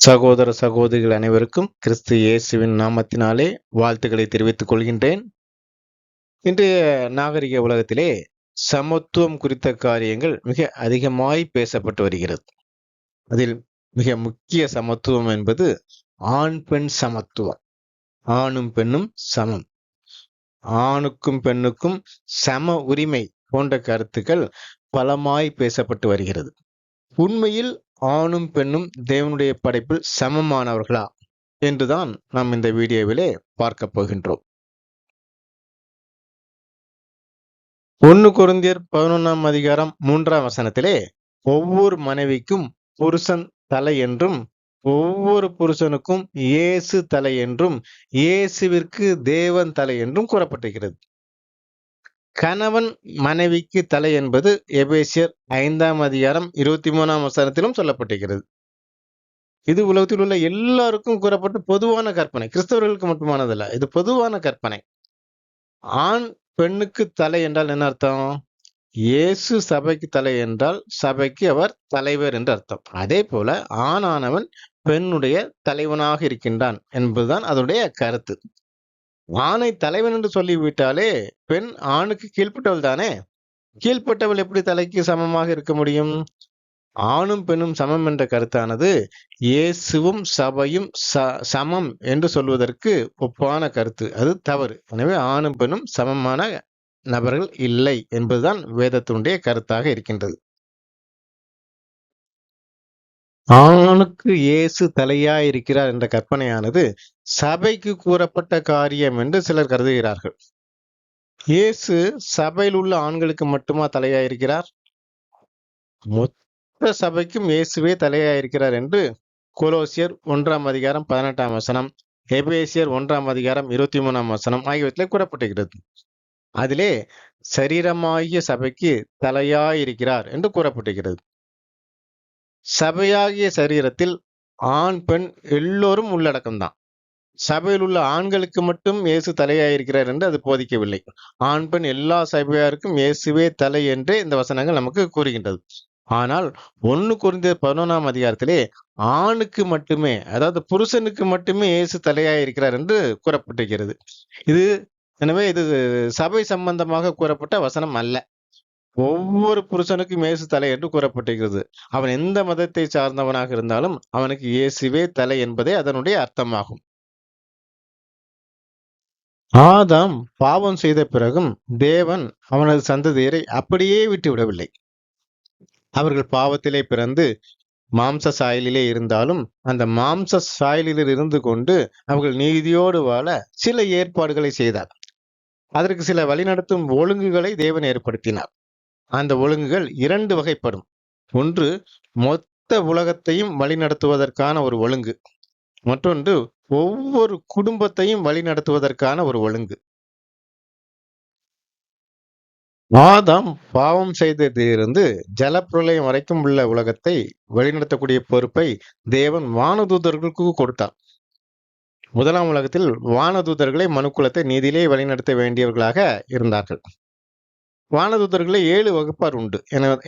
சகோதர சகோதரிகள் அனைவருக்கும் கிறிஸ்து இயேசுவின் நாமத்தினாலே வாழ்த்துக்களை தெரிவித்துக் கொள்கின்றேன். இன்றைய நாகரிக உலகத்திலே சமத்துவம் குறித்த காரியங்கள் மிக அதிகமாய் பேசப்பட்டு வருகிறது. அதில் மிக முக்கிய சமத்துவம் என்பது ஆண் பெண் சமத்துவம். ஆணும் பெண்ணும் சமம், ஆணுக்கும் பெண்ணுக்கும் சம உரிமை போன்ற கருத்துக்கள் பலமாய் பேசப்பட்டு வருகிறது. உண்மையில் ஆணும் பெண்ணும் தேவனுடைய படைப்பில் சமமானவர்களா என்றுதான் நாம் இந்த வீடியோவிலே பார்க்க போகின்றோம். 1 கொரிந்தியர் 11ஆம் அதிகாரம் 3ஆம் வசனத்திலே ஒவ்வொரு மனைவிக்கும் புருஷன் தலை என்றும், ஒவ்வொரு புருஷனுக்கும் இயேசு தலை என்றும், இயேசுவிற்கு தேவன் தலை என்றும் கூறப்பட்டிருக்கிறது. கணவன் மனைவிக்கு தலை என்பது எபேசியர் 5ஆம் அதிகாரம் 23ஆம் வசனத்திலும் சொல்லப்பட்டிருக்கிறது. இது உலகத்தில் உள்ள எல்லாருக்கும் கூறப்பட்ட பொதுவான கற்பனை, கிறிஸ்தவர்களுக்கு மட்டுமானதல்ல. இது பொதுவான கற்பனை. ஆண் பெண்ணுக்கு தலை என்றால் என்ன அர்த்தம்? இயேசு சபைக்கு தலை என்றால் சபைக்கு அவர் தலைவர் என்று அர்த்தம். அதே போல ஆணானவன் பெண்ணுடைய தலைவனாக இருக்கின்றான் என்பதுதான் அதனுடைய கருத்து. ஆணை தலைவன் என்று சொல்லிவிட்டாலே பெண் ஆணுக்கு கீழ்ப்பட்டவள் தானே. கீழ்ப்பட்டவள் எப்படி தலைக்கு சமமாக இருக்க முடியும்? ஆணும் பெண்ணும் சமம் என்ற கருத்தானது இயேசுவும் சபையும் சமம் என்று சொல்வதற்கு ஒப்பான கருத்து. அது தவறு. எனவே ஆணும் பெண்ணும் சமமான நபர்கள் இல்லை என்பதுதான் வேதத்தினுடைய கருத்தாக இருக்கின்றது. ஆணுக்கு இயேசு தலையாய் இருக்கிறார் என்ற கற்பனையானது சபைக்கு கூறப்பட்ட காரியம் என்று சிலர் கருதுகிறார்கள். இயேசு சபையில் உள்ள ஆண்களுக்கு மட்டுமா தலையாயிருக்கிறார்? மொத்த சபைக்கும் இயேசுவே தலையாயிருக்கிறார் என்று கொலோசியர் 1ஆம் அதிகாரம் 18ஆம் வசனம், எபேசியர் 1ஆம் அதிகாரம் 23ஆம் வசனம் ஆகியவற்றிலே கூறப்பட்டிருக்கிறது. அதிலே சரீரமாகிய சபைக்கு தலையாயிருக்கிறார் என்று கூறப்பட்டிருக்கிறது. சபையாகிய சரீரத்தில் ஆண் பெண் எல்லோரும் உள்ளடக்கம்தான். சபையில் உள்ள ஆண்களுக்கு மட்டும் இயேசு தலையாயிருக்கிறார் என்று அது போதிக்கவில்லை. ஆண் பெண் எல்லா சபையாருக்கும் இயேசுவே தலை என்றே இந்த வசனங்கள் நமக்கு கூறுகின்றது. ஆனால் 1 கொரிந்தியர் 11ஆம் அதிகாரத்திலே ஆணுக்கு மட்டுமே, அதாவது புருஷனுக்கு மட்டுமே இயேசு தலையாயிருக்கிறார் என்று கூறப்பட்டிருக்கிறது. எனவே இது சபை சம்பந்தமாக கூறப்பட்ட வசனம் அல்ல. ஒவ்வொரு புருஷனுக்கும் இயேசு தலை என்று கூறப்பட்டிருக்கிறது. அவன் எந்த மதத்தை சார்ந்தவனாக இருந்தாலும் அவனுக்கு இயேசுவே தலை என்பதே அதனுடைய அர்த்தமாகும். ஆதாம் பாவம் செய்த பிறகும் தேவன் அவனது சந்ததியரை அப்படியே விட்டுவிடவில்லை. அவர்கள் பாவத்திலே பிறந்து மாம்ச சாயலிலே இருந்தாலும் அந்த மாம்ச சாயலில் இருந்து கொண்டு அவர்கள் நீதியோடு வாழ சில ஏற்பாடுகளை செய்தார். அதற்கு சில வழிநடத்தும் ஒழுங்குகளை தேவன் ஏற்படுத்தினார். அந்த ஒழுங்குகள் 2 வகைப்படும். ஒன்று மொத்த உலகத்தையும் வழிநடத்துவதற்கான ஒரு ஒழுங்கு, மற்றொன்று ஒவ்வொரு குடும்பத்தையும் வழிநடத்துவதற்கான ஒரு ஒழுங்கு. ஆதாம் பாவம் செய்ததிலிருந்து ஜலப்பிரளயம் வரைக்கும் உள்ள உலகத்தை வழிநடத்தக்கூடிய பொறுப்பை தேவன் வானதூதர்களுக்கு கொடுத்தார். 1ஆம் உலகத்தில் வானதூதர்களை மனுக்குலத்தை நீதியிலே வழிநடத்த வேண்டியவர்களாக இருந்தார்கள். வானதூதர்களை 7 வகுப்பார் உண்டு.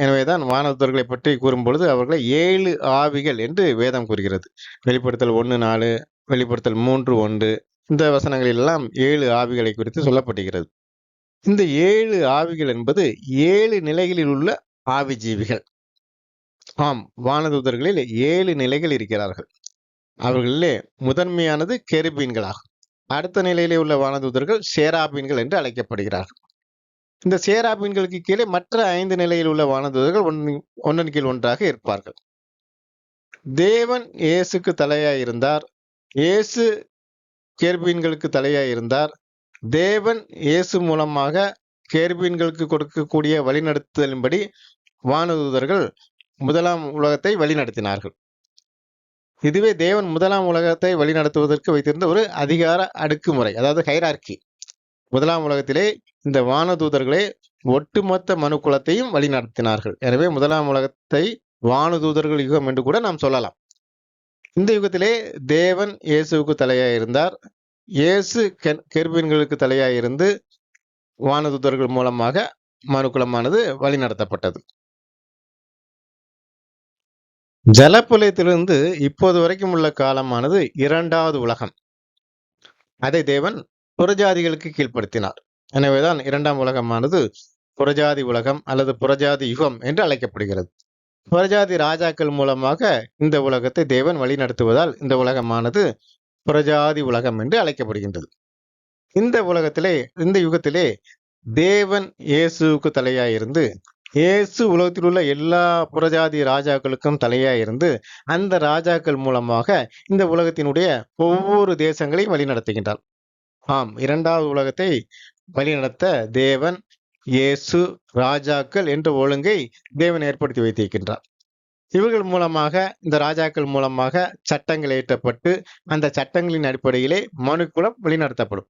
எனவேதான் வானதூதர்களை பற்றி கூறும்பொழுது அவர்களை 7 ஆவிகள் என்று வேதம் கூறுகிறது. வெளிப்படுத்தல் 1:4, வெளிப்படுத்தல் 3:1 இந்த வசனங்களில் எல்லாம் 7 ஆவிகளை குறித்து சொல்லப்படுகிறது. இந்த 7 ஆவிகள் என்பது 7 நிலைகளில் உள்ள ஆவி ஜீவிகள். ஆம், வானதூதர்களில் 7 நிலைகள் இருக்கிறார்கள். அவர்களிலே முதன்மையானது கெருபீன்களாகும். அடுத்த நிலையிலே உள்ள வானதூதர்கள் சேராபீன்கள் என்று அழைக்கப்படுகிறார்கள். இந்த சேராபீன்களுக்கு கீழே மற்ற 5 நிலையில் உள்ள வானதூதர்கள் ஒன்றன் கீழ் ஒன்றாக இருப்பார்கள். தேவன் இயேசுக்கு தலையாய் இருந்தார். இயேசு கேருபீன்களுக்கு தலையாய் இருந்தார். தேவன் இயேசு மூலமாக கேருபீன்களுக்கு கொடுக்கக்கூடிய வழிநடத்துதலின்படி வானதூதர்கள் 1ஆம் உலகத்தை வழிநடத்தினார்கள். இதுவே தேவன் 1ஆம் உலகத்தை வழிநடத்துவதற்கு வைத்திருந்த ஒரு அதிகார அடுக்குமுறை, அதாவது ஹைரார்கி. 1ஆம் உலகத்திலே இந்த வானதூதர்களே ஒட்டுமொத்த மனுக்குலத்தையும் வழிநடத்தினார்கள். எனவே 1ஆம் உலகத்தை வானதூதர்கள் யுகம் என்று கூட நாம் சொல்லலாம். இந்த யுகத்திலே தேவன் இயேசுவுக்கு தலையாய் இருந்தார். இயேசு கெருபீன்களுக்கு தலையாய் இருந்து வானதூதர்கள் மூலமாக மனுக்குலமானது வழிநடத்தப்பட்டது. ஜலப்புலயத்திலிருந்து இப்போது வரைக்கும் உள்ள காலமானது 2வது உலகம். அதை தேவன் புறஜாதிகளுக்கு கீழ்ப்படுத்தினார். எனவேதான் 2ஆம் உலகமானது புறஜாதி உலகம் அல்லது புறஜாதி யுகம் என்று அழைக்கப்படுகிறது. புறஜாதி ராஜாக்கள் மூலமாக இந்த உலகத்தை தேவன் வழிநடத்துவதால் இந்த உலகமானது புறஜாதி உலகம் என்று அழைக்கப்படுகின்றது. இந்த உலகத்திலே, இந்த யுகத்திலே தேவன் இயேசுவுக்கு தலையாயிருந்து, இயேசு உலகத்தில் உள்ள எல்லா புறஜாதி ராஜாக்களுக்கும் தலையாயிருந்து, அந்த ராஜாக்கள் மூலமாக இந்த உலகத்தினுடைய ஒவ்வொரு தேசங்களையும் வழிநடத்துகின்றார். ஆம், 2வது உலகத்தை வழிநடத்த தேவன், இயேசு, ராஜாக்கள் என்ற ஒழுங்கை தேவன் ஏற்படுத்தி வைத்திருக்கின்றார். இவர்கள் மூலமாக, இந்த ராஜாக்கள் மூலமாக சட்டங்கள் இயற்றப்பட்டு, அந்த சட்டங்களின் அடிப்படையிலே மனுக்குலம் வழிநடத்தப்படும்.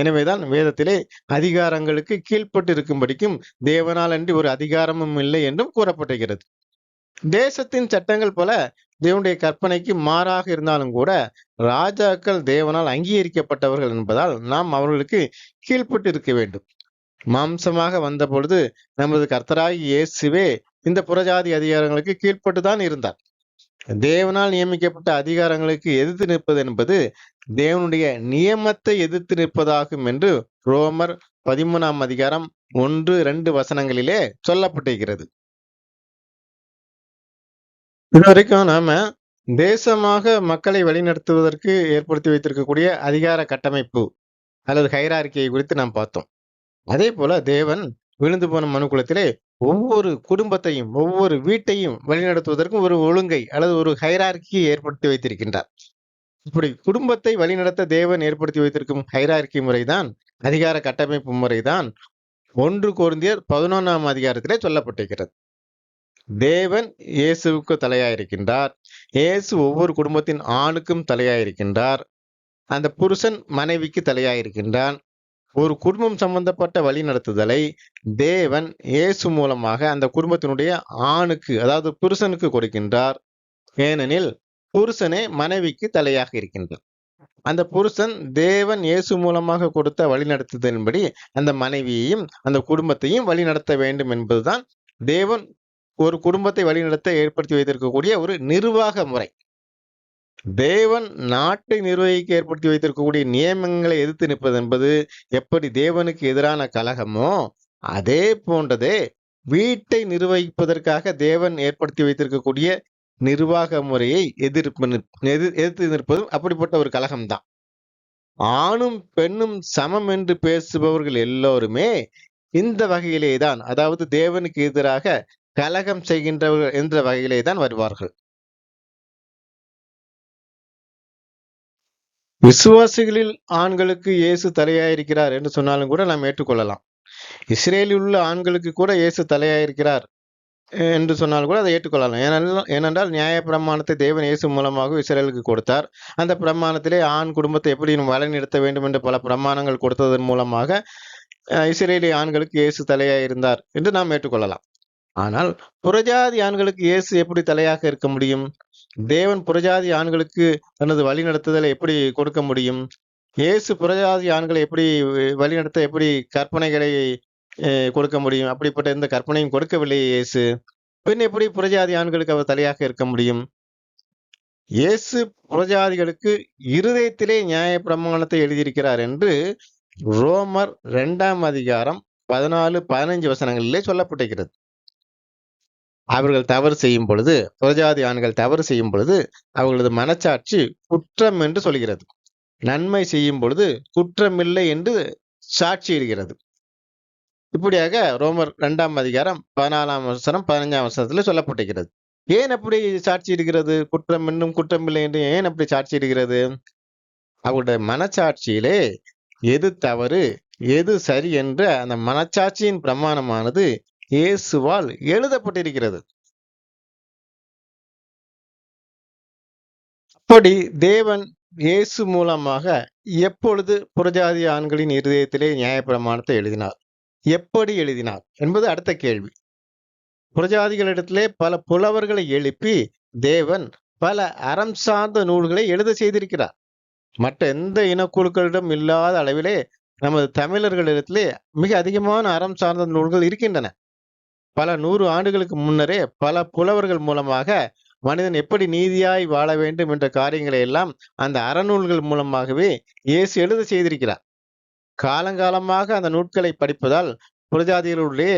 எனவேதான் வேதத்திலே அதிகாரங்களுக்கு கீழ்ப்பட்டு இருக்கும்படிக்கும் தேவனால் அன்றி ஒரு அதிகாரமும் இல்லை என்றும் கூறப்பட்டிருக்கிறது. தேசத்தின் சட்டங்கள் போல தேவனுடைய கற்பனைக்கு மாறாக இருந்தாலும் கூட ராஜாக்கள் தேவனால் அங்கீகரிக்கப்பட்டவர்கள் என்பதால் நாம் அவர்களுக்கு கீழ்ப்பட்டு இருக்க வேண்டும். மாம்சமாக வந்த பொழுது நமது கர்த்தராகிய இயேசுவே இந்த புறஜாதி அதிகாரங்களுக்கு கீழ்ப்பட்டுதான் இருந்தார். தேவனால் நியமிக்கப்பட்ட அதிகாரங்களுக்கு எதிர்த்து நிற்பது என்பது தேவனுடைய நியமத்தை எதிர்த்து நிற்பதாகும் என்று ரோமர் 13ஆம் அதிகாரம் 1-2 வசனங்களிலே சொல்லப்பட்டிருக்கிறது. இதுவரைக்கும் நாம தேசமாக மக்களை வழிநடத்துவதற்கு ஏற்படுத்தி வைத்திருக்கக்கூடிய அதிகார கட்டமைப்பு அல்லது ஹைரார்க்கியை குறித்து நாம் பார்த்தோம். அதே போல தேவன் விழுந்து போன மனுக்குலத்திலே ஒவ்வொரு குடும்பத்தையும், ஒவ்வொரு வீட்டையும் வழிநடத்துவதற்கும் ஒரு ஒழுங்கை அல்லது ஒரு ஹைரார்க்கியை ஏற்படுத்தி வைத்திருக்கின்றார். இப்படி குடும்பத்தை வழிநடத்த தேவன் ஏற்படுத்தி வைத்திருக்கும் ஹைரார்க்கி முறைதான், அதிகார கட்டமைப்பு முறைதான் 1 கொரிந்தியர் 11ஆம் அதிகாரத்திலே சொல்லப்பட்டிருக்கிறது. தேவன் இயேசுவுக்கு தலையாயிருக்கின்றார். இயேசு ஒவ்வொரு குடும்பத்தின் ஆணுக்கும் தலையாயிருக்கின்றார். அந்த புருஷன் மனைவிக்கு தலையாயிருக்கின்றான். ஒரு குடும்பம் சம்பந்தப்பட்ட வழி நடத்துதலை தேவன் இயேசு மூலமாக அந்த குடும்பத்தினுடைய ஆணுக்கு, அதாவது புருஷனுக்கு கொடுக்கின்றார். ஏனெனில் புருஷனே மனைவிக்கு தலையாக இருக்கின்றார். அந்த புருஷன் தேவன் இயேசு மூலமாக கொடுத்த வழிநடத்துதலின்படி அந்த மனைவியையும் அந்த குடும்பத்தையும் வழிநடத்த வேண்டும் என்பதுதான் தேவன் ஒரு குடும்பத்தை வழிநடத்த ஏற்படுத்தி வைத்திருக்கக்கூடிய ஒரு நிர்வாக முறை. தேவன் நாட்டை நிர்வகிக்க ஏற்படுத்தி வைத்திருக்கக்கூடிய நியமங்களை எதிர்த்து நிற்பது என்பது எப்படி தேவனுக்கு எதிரான கலகமோ, அதே போன்றதே வீட்டை நிர்வகிப்பதற்காக தேவன் ஏற்படுத்தி வைத்திருக்கக்கூடிய நிர்வாக முறையை எதிர்த்து நிற்பதும் அப்படிப்பட்ட ஒரு கலகம்தான். ஆணும் பெண்ணும் சமம் என்று பேசுபவர்கள் எல்லோருமே இந்த வகையிலேதான், அதாவது தேவனுக்கு எதிராக கலகம் செய்கின்றவர்கள் என்ற வகையிலே தான் வருவார்கள். விசுவாசிகளில் ஆண்களுக்கு இயேசு தலையாயிருக்கிறார் என்று சொன்னாலும் கூட நாம் ஏற்றுக்கொள்ளலாம். இஸ்ரேலில் உள்ள ஆண்களுக்கு கூட இயேசு தலையாயிருக்கிறார் என்று சொன்னால் கூட அதை ஏற்றுக்கொள்ளலாம். ஏனென்றால் நியாய பிரமாணத்தை தேவன் இயேசு மூலமாக இஸ்ரேலுக்கு கொடுத்தார். அந்த பிரமாணத்திலே ஆண் குடும்பத்தை எப்படி வழிநடத்த வேண்டும் என்று பல பிரமாணங்கள் கொடுத்ததன் மூலமாக இஸ்ரேலிய ஆண்களுக்கு இயேசு தலையாயிருந்தார் என்று நாம் ஏற்றுக்கொள்ளலாம். ஆனால் புறஜாதி ஆண்களுக்கு இயேசு எப்படி தலையாக இருக்க முடியும்? தேவன் புறஜாதி ஆண்களுக்கு தனது வழிநடத்துதலை எப்படி கொடுக்க முடியும்? இயேசு புறஜாதி ஆண்களை எப்படி வழிநடத்த, எப்படி கற்பனைகளை கொடுக்க முடியும்? அப்படிப்பட்ட எந்த கற்பனையும் கொடுக்கவில்லை இயேசு. பின் எப்படி புறஜாதி ஆண்களுக்கு அவர் தலையாக இருக்க முடியும்? இயேசு புறஜாதிகளுக்கு இருதயத்திலே நியாய பிரமாணத்தை எழுதியிருக்கிறார் என்று ரோமர் 2ஆம் அதிகாரம் 14-15 வசனங்களிலே சொல்லப்பட்டிருக்கிறது. அவர்கள் தவறு செய்யும் பொழுது, புறஜாதி ஆண்கள் தவறு செய்யும் பொழுது அவர்களது மனச்சாட்சி குற்றம் என்று சொல்கிறது. நன்மை செய்யும் பொழுது குற்றமில்லை என்று சாட்சியிடுகிறது. இப்படியாக ரோமர் 2ஆம் அதிகாரம் 14ஆம் வசனம் 15ஆம் வசனத்தில் சொல்லப்பட்டிருக்கிறது. ஏன் அப்படி சாட்சியிடுகிறது? குற்றம் என்னும் குற்றமில்லை என்று ஏன் அப்படி சாட்சியிடுகிறது? அவருடைய மனச்சாட்சியிலே எது தவறு, எது சரி என்ற அந்த மனச்சாட்சியின் பிரமாணமானது இயேசுவால் எழுதப்பட்டிருக்கிறது. அப்படி தேவன் இயேசு மூலமாக எப்பொழுது புறஜாதி ஆண்களின் இருதயத்திலே நியாயப்பிரமாணத்தை எழுதினார், எப்படி எழுதினார் என்பது அடுத்த கேள்வி. புறஜாதிகளிடத்திலே பல புலவர்களை எழுப்பி தேவன் பல அறம் சார்ந்த நூல்களை எழுத செய்திருக்கிறார். மற்ற எந்த இனக்குழுக்களிடம் இல்லாத அளவிலே நமது தமிழர்களிடத்திலே மிக அதிகமான அறம் சார்ந்த நூல்கள் இருக்கின்றன. பல 100 ஆண்டுகளுக்கு முன்னரே பல புலவர்கள் மூலமாக மனிதன் எப்படி நீதியாய் வாழ வேண்டும் என்ற காரியங்களை எல்லாம் அந்த அறநூல்கள் மூலமாகவே இயேசு எழுத செய்திருக்கிறார். காலங்காலமாக அந்த நூட்களை படிப்பதால் புறஜாதிகளுடைய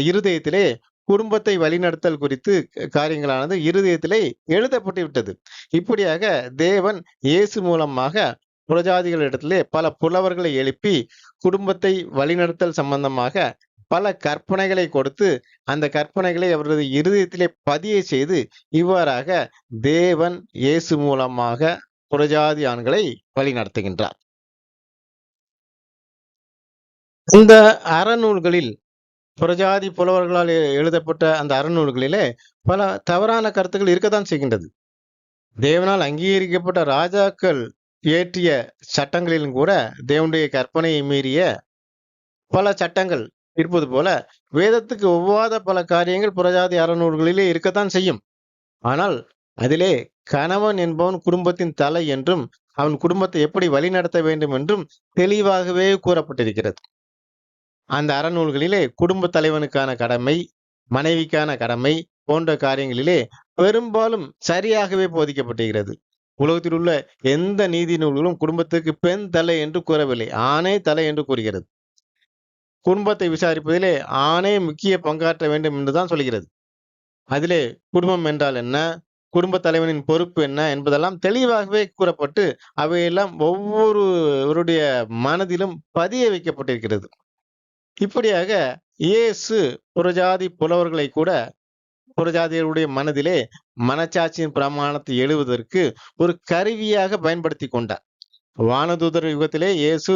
இருதயத்திலே குடும்பத்தை வழிநடத்தல் குறித்து காரியங்களானது இருதயத்திலே எழுதப்பட்டு விட்டது. இப்படியாக தேவன் இயேசு மூலமாக புறஜாதிகளிடத்திலே பல புலவர்களை எழுப்பி குடும்பத்தை வழிநடத்தல் சம்பந்தமாக பல கற்பனைகளை கொடுத்து அந்த கற்பனைகளை அவரது இருதயத்திலே பதிய செய்து இவ்வாறாக தேவன் இயேசு மூலமாக புறஜாதி ஆண்களை வழிநடத்துகின்றார். இந்த அறநூல்களில் புறஜாதி புலவர்களால் எழுதப்பட்ட அந்த அறநூல்களிலே பல தவறான கருத்துக்கள் இருக்கத்தான் செய்கின்றது. தேவனால் அங்கீகரிக்கப்பட்ட ராஜாக்கள் இயற்றிய சட்டங்களிலும் கூட தேவனுடைய கற்பனையை மீறிய பல சட்டங்கள் இருப்பது போல வேதத்துக்கு ஒவ்வாத பல காரியங்கள் புறஜாதி அறநூல்களிலே இருக்கத்தான் செய்யும். ஆனால் அதிலே கணவன் என்பவன் குடும்பத்தின் தலை என்றும் அவன் குடும்பத்தை எப்படி வழிநடத்த வேண்டும் என்றும் தெளிவாகவே கூறப்பட்டிருக்கிறது. அந்த அறநூல்களிலே குடும்ப தலைவனுக்கான கடமை, மனைவிக்கான கடமை போன்ற காரியங்களிலே பெரும்பாலும் சரியாகவே போதிக்கப்பட்டிருக்கிறது. உலகத்தில் உள்ள எந்த நீதி நூல்களும் குடும்பத்துக்கு பெண் தலை என்று கூறவில்லை, ஆணே தலை என்று கூறுகிறது. குடும்பத்தை விசாரிப்பதிலே ஆணே முக்கிய பங்காற்ற வேண்டும் என்றுதான் சொல்கிறது. அதிலே குடும்பம் என்றால் என்ன, குடும்ப தலைவனின் பொறுப்பு என்ன என்பதெல்லாம் தெளிவாகவே கூறப்பட்டு அவையெல்லாம் ஒவ்வொருவருடைய மனதிலும் பதிய வைக்கப்பட்டிருக்கிறது. இப்படியாக இயேசு புறஜாதி புலவர்களை கூட புறஜாதியருடைய மனதிலே மனச்சாட்சியின் பிரமாணத்தை எழுவதற்கு ஒரு கருவியாக பயன்படுத்தி கொண்டார். வானதூதர் யுகத்திலே இயேசு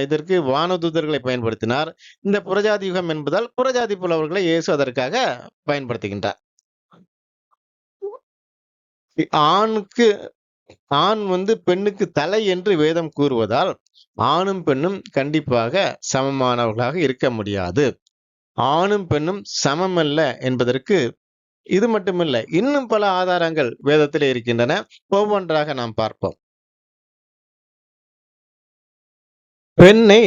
இதற்கு வானதூதர்களை பயன்படுத்தினார். இந்த புறஜாதி யுகம் என்பதால் புறஜாதி புலவர்களை இயேசு அதற்காக பயன்படுத்துகின்றார். ஆண் பெண்ணுக்கு தலை என்று வேதம் கூறுவதால் ஆணும் பெண்ணும் கண்டிப்பாக சமமானவர்களாக இருக்க முடியாது. ஆணும் பெண்ணும் சமமல்ல என்பதற்கு இது மட்டுமல்ல, இன்னும் பல ஆதாரங்கள் வேதத்திலே இருக்கின்றன. ஒவ்வொன்றாக நாம் பார்ப்போம். பெண்ணை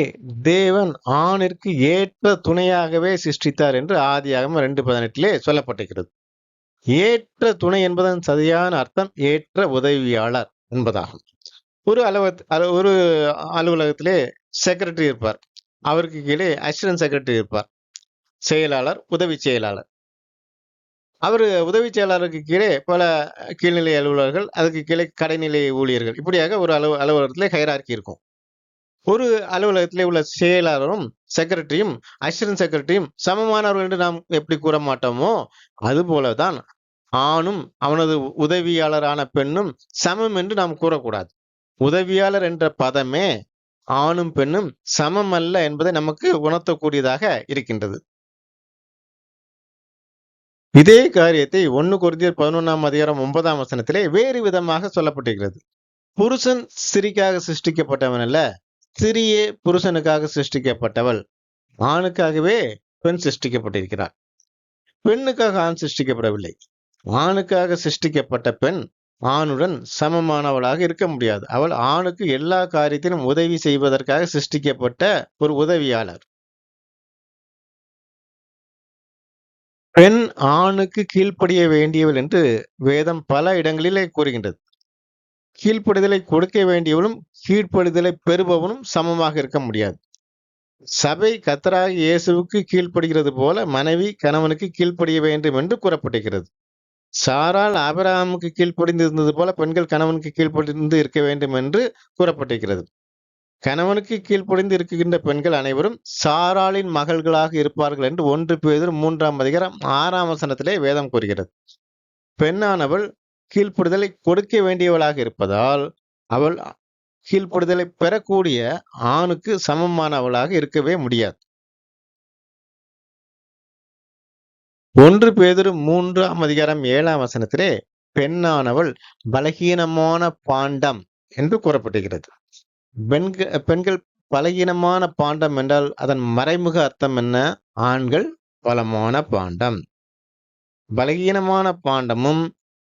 தேவன் ஆணிற்கு ஏற்ற துணையாகவே சிருஷ்டித்தார் என்று ஆதியாகமம் 2:18 சொல்லப்பட்டிருக்கிறது. ஏற்ற துணை என்பதன் சரியான அர்த்தம் ஏற்ற உதவியாளர் என்பதாகும். ஒரு அலுவலகத்திலே செக்ரட்டரி இருப்பார், அவருக்கு கீழே அசிஸ்டன்ட் செக்ரட்டரி இருப்பார், செயலாளர், உதவி செயலாளர். அவர் உதவி செயலாளருக்கு கீழே பல கீழ்நிலை அலுவலர்கள், அதுக்கு கீழே கடைநிலை ஊழியர்கள், இப்படியாக ஒரு அலுவலகத்திலே ஹைரார்கி இருக்கும். ஒரு அலுவலகத்திலே உள்ள செயலாளரும் செக்ரட்டரியும் அசிஸ்டன்ட் செக்ரட்டரியும் சமமானவர்கள் என்று நாம் எப்படி கூற மாட்டோமோ, அதுபோலதான் ஆணும் அவனது உதவியாளரான பெண்ணும் சமம் என்று நாம் கூறக்கூடாது. உதவியாளர் என்ற பதமே ஆணும் பெண்ணும் சமம் அல்ல என்பதை நமக்கு உணர்த்தக்கூடியதாக இருக்கின்றது. இதே காரியத்தை 1 கொரிந்தியர் 11:9 வேறு விதமாக சொல்லப்பட்டிருக்கிறது. புருஷன் ஸ்திரீக்காக சிருஷ்டிக்கப்பட்டவன் அல்ல, ஸ்திரீயே புருஷனுக்காக சிருஷ்டிக்கப்பட்டவள். ஆணுக்காகவே பெண் சிருஷ்டிக்கப்பட்டிருக்கிறார், பெண்ணுக்காக ஆண் சிருஷ்டிக்கப்படவில்லை. ஆணுக்காக சிருஷ்டிக்கப்பட்ட பெண் ஆணுடன் சமமானவளாக இருக்க முடியாது. அவள் ஆணுக்கு எல்லா காரியத்திலும் உதவி செய்வதற்காக சிருஷ்டிக்கப்பட்ட ஒரு உதவியாளர். பெண் ஆணுக்கு கீழ்ப்படிய வேண்டியவள் என்று வேதம் பல இடங்களிலே கூறுகின்றது. கீழ்ப்படிதலை கொடுக்க வேண்டியவளும் கீழ்ப்படிதலை பெறுபவனும் சமமாக இருக்க முடியாது. சபை கர்த்தராகிய இயேசுவுக்கு கீழ்ப்படுகிறது போல மனைவி கணவனுக்கு கீழ்ப்படிய வேண்டும் என்று கூறப்பட்டிருக்கிறது. சாராள் ஆபிரகாமுக்கு கீழ்ப்படிந்திருந்தது போல பெண்கள் கணவனுக்கு கீழ்ப்படிந்து இருக்க வேண்டும் என்று கூறப்பட்டிருக்கிறது. கணவனுக்கு கீழ்ப்படிந்து இருக்கின்ற பெண்கள் அனைவரும் சாராளின் மகள்களாக இருப்பார்கள் என்று 1 பேதுரு 3:6 வேதம் கூறுகிறது. பெண்ணானவள் கீழ்ப்படிதலை கொடுக்க வேண்டியவளாக இருப்பதால் அவள் கீழ்ப்படிதலை பெறக்கூடிய ஆணுக்கு சமமானவளாக இருக்கவே முடியாது. 1 பேதுரு 3:7 பெண்ணானவள் பலகீனமான பாண்டம் என்று கூறப்பட்டிருக்கிறது. பெண்கள் பலகீனமான பாண்டம் என்றால் அதன் மறைமுக அர்த்தம் என்ன? ஆண்கள் பலமான பாண்டம். பலகீனமான பாண்டமும்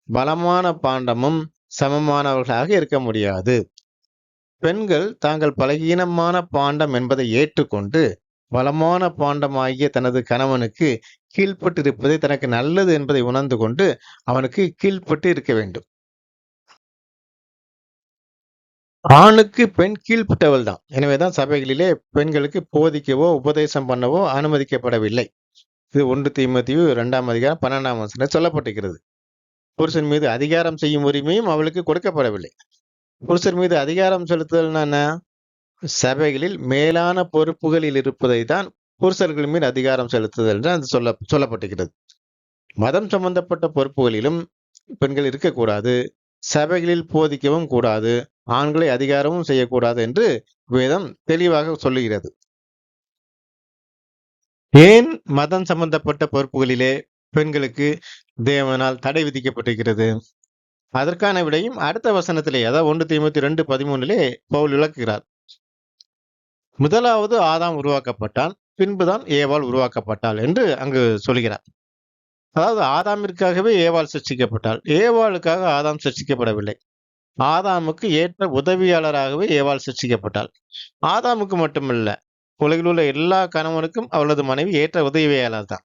பலமான பாண்டமும் சமமானவர்களாக இருக்க முடியாது. பெண்கள் தாங்கள் பலகீனமான பாண்டம் என்பதை ஏற்றுக்கொண்டு வளமான பாண்டமாகிய தனது கணவனுக்கு கீழ்ப்பட்டிருப்பதே தனக்கு நல்லது என்பதை உணர்ந்து கொண்டு அவனுக்கு கீழ்ப்பட்டு இருக்க வேண்டும். ஆணுக்கு பெண் கீழ்ப்பட்டவள் தான். எனவேதான் சபைகளிலே பெண்களுக்கு போதிக்கவோ உபதேசம் பண்ணவோ அனுமதிக்கப்படவில்லை. இது 1 தீமோத்தேயு 2ஆம் அதிகாரம் 12ஆம் வசனத்தில் சொல்லப்பட்டிருக்கிறது. புருஷன் மீது அதிகாரம் செய்யும் உரிமையும் அவளுக்கு கொடுக்கப்படவில்லை. புருஷர் மீது அதிகாரம் செலுத்துதல்னா என்ன? சபைகளில் மேலான பொறுப்புகளில் இருப்பதை தான் புருஷர்கள் மீது அதிகாரம் செலுத்துதல் என்று அது சொல்லப்பட்டிருக்கிறது. மதம் சம்பந்தப்பட்ட பொறுப்புகளிலும் பெண்கள் இருக்கக்கூடாது. சபைகளில் போதிக்கவும் கூடாது. ஆண்களை அதிகாரமும் செய்யக்கூடாது என்று வேதம் தெளிவாக சொல்லுகிறது. ஏன் மதம் சம்பந்தப்பட்ட பொறுப்புகளிலே பெண்களுக்கு தேவனால் தடை விதிக்கப்பட்டிருக்கிறது? அதற்கான விடையும் அடுத்த வசனத்திலே, அதாவது 1 தீமோத்தேயு 2:13 பவுல் விளக்குகிறார். முதலாவது ஆதாம் உருவாக்கப்பட்டான், பின்புதான் ஏவாள் உருவாக்கப்பட்டாள் என்று அங்கு சொல்கிறார். அதாவது ஆதாமிற்காகவே ஏவாள் சிருஷ்டிக்கப்பட்டாள். ஏவாளுக்காக ஆதாம் சிருஷ்டிக்கப்படவில்லை. ஆதாமுக்கு ஏற்ற உதவியாளராகவே ஏவாள் சிருஷ்டிக்கப்பட்டாள். ஆதாமுக்கு மட்டுமல்ல, உலகில் உள்ள எல்லா கணவனுக்கும் அவளது மனைவி ஏற்ற உதவியாளர் தான்.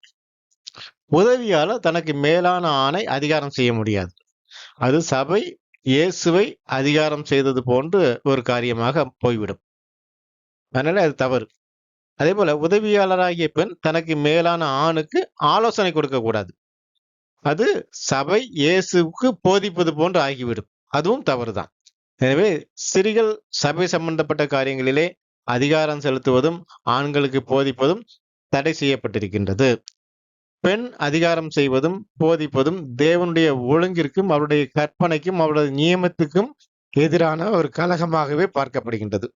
உதவியாளர் தனக்கு மேலான ஆணை அதிகாரம் செய்ய முடியாது. அது சபை இயேசுவை அதிகாரம் செய்தது போன்று ஒரு காரியமாக போய்விடும். அதனால அது தவறு. அதே போல உதவியாளராகிய பெண் தனக்கு மேலான ஆணுக்கு ஆலோசனை கொடுக்க கூடாது. அது சபை இயேசுவுக்கு போதிப்பது போன்று ஆகிவிடும். அதுவும் தவறுதான். எனவே ஸ்திரீகள் சபை சம்பந்தப்பட்ட காரியங்களிலே அதிகாரம் செலுத்துவதும் ஆண்களுக்கு போதிப்பதும் தடை செய்யப்பட்டிருக்கின்றது. பெண் அதிகாரம் செய்வதும் போதிப்பதும் தேவனுடைய ஒழுங்கிற்கும் அவருடைய கற்பனைக்கும் அவருடைய நியமத்துக்கும் எதிரான ஒரு கலகமாகவே பார்க்கப்படுகின்றது.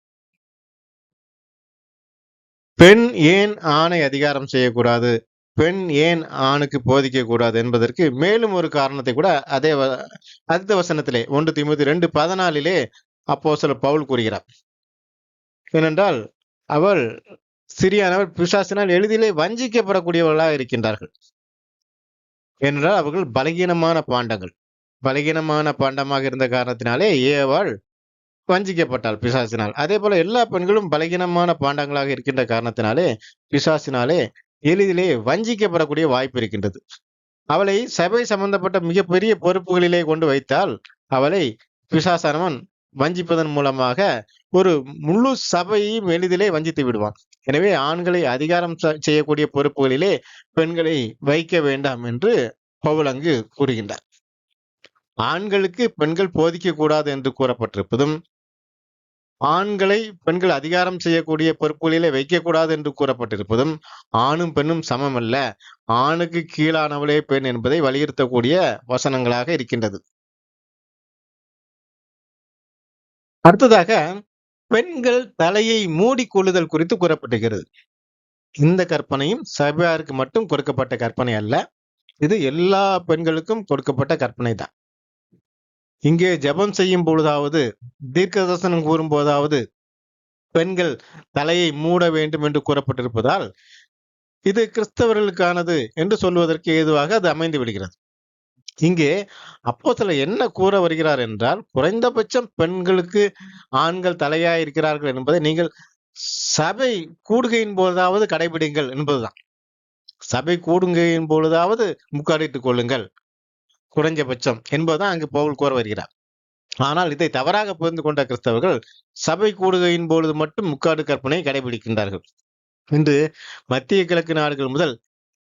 பெண் ஏன் ஆணை அதிகாரம் செய்யக்கூடாது, பெண் ஏன் ஆணுக்கு போதிக்க கூடாது என்பதற்கு மேலும் ஒரு காரணத்தை கூட அதே அடுத்த வசனத்திலே 1 தீமோத்தேயு 2:14 அப்போஸ்தலர் பவுல் கூறுகிறார். ஏனென்றால் அவள் சிறியானவள் பிசாசினால் எளிதிலே வஞ்சிக்கப்படக்கூடியவர்களாக இருக்கின்றார்கள். ஏனென்றால் அவர்கள் பலகீனமான பாண்டங்கள். பலகீனமான பாண்டமாக இருந்த காரணத்தினாலே ஏவாள் வஞ்சிக்கப்பட்டாள் பிசாசினால். அதே போல எல்லா பெண்களும் பலகீனமான பாண்டங்களாக இருக்கின்ற காரணத்தினாலே பிசாசினாலே எளிதிலே வஞ்சிக்கப்படக்கூடிய வாய்ப்பு இருக்கின்றது. அவளை சபை சம்பந்தப்பட்ட மிகப்பெரிய பொறுப்புகளிலே கொண்டு வைத்தால் அவளை பிசாசானவன் வஞ்சிப்பதன் மூலமாக ஒரு முழு சபையையும் எளிதிலே வஞ்சித்து விடுவான். எனவே ஆண்களை அதிகாரம் செய்யக்கூடிய பொறுப்புகளிலே பெண்களை வைக்க வேண்டாம் என்று பவுல் அங்கு கூறுகின்றார். ஆண்களுக்கு பெண்கள் போதிக்க கூடாது என்று கூறப்பட்டிருப்பதும், ஆண்களை பெண்கள் அதிகாரம் செய்யக்கூடிய பொறுப்புகளிலே வைக்கக்கூடாது என்று கூறப்பட்டிருப்பதும் ஆணும் பெண்ணும் சமமல்ல, ஆணுக்கு கீழானவளே பெண் என்பதை வலியுறுத்தக்கூடிய வசனங்களாக இருக்கின்றது. அடுத்ததாக பெண்கள் தலையை மூடிக்கொள்ளுதல் குறித்து கூறப்பட்டிருக்கிறது. இந்த கற்பனையும் சபையாருக்கு மட்டும் கொடுக்கப்பட்ட கற்பனை அல்ல, இது எல்லா பெண்களுக்கும் கொடுக்கப்பட்ட கற்பனை தான். இங்கே ஜெபம் செய்யும் பொழுதாவது, தீர்க்க தரிசனம் கூறும் போதாவது பெண்கள் தலையை மூட வேண்டும் என்று கூறப்பட்டிருப்பதால் இது கிறிஸ்தவர்களுக்கானது என்று சொல்வதற்கு ஏதுவாக அது அமைந்து விடுகிறது. இங்கே அப்போஸ்தலர் என்ன கூற வருகிறார் என்றால், குறைந்தபட்சம் பெண்களுக்கு ஆண்கள் தலையாய் இருக்கிறார்கள் என்பதை நீங்கள் சபை கூடுகையின் போதாவது கடைபிடிங்கள் என்பதுதான். சபை கூடுகையின் பொழுதாவது முக்காடிட்டுக் கொள்ளுங்கள் குறைஞ்சபட்சம் என்பதுதான் அங்கு பவுல் கூற வருகிறார். ஆனால் இதை தவறாக புரிந்து கொண்ட கிறிஸ்தவர்கள் சபை கூடுகையின் பொழுது மட்டும் முக்காடு கற்பனை கடைபிடிக்கின்றார்கள். இன்று மத்திய கிழக்கு நாடுகள் முதல்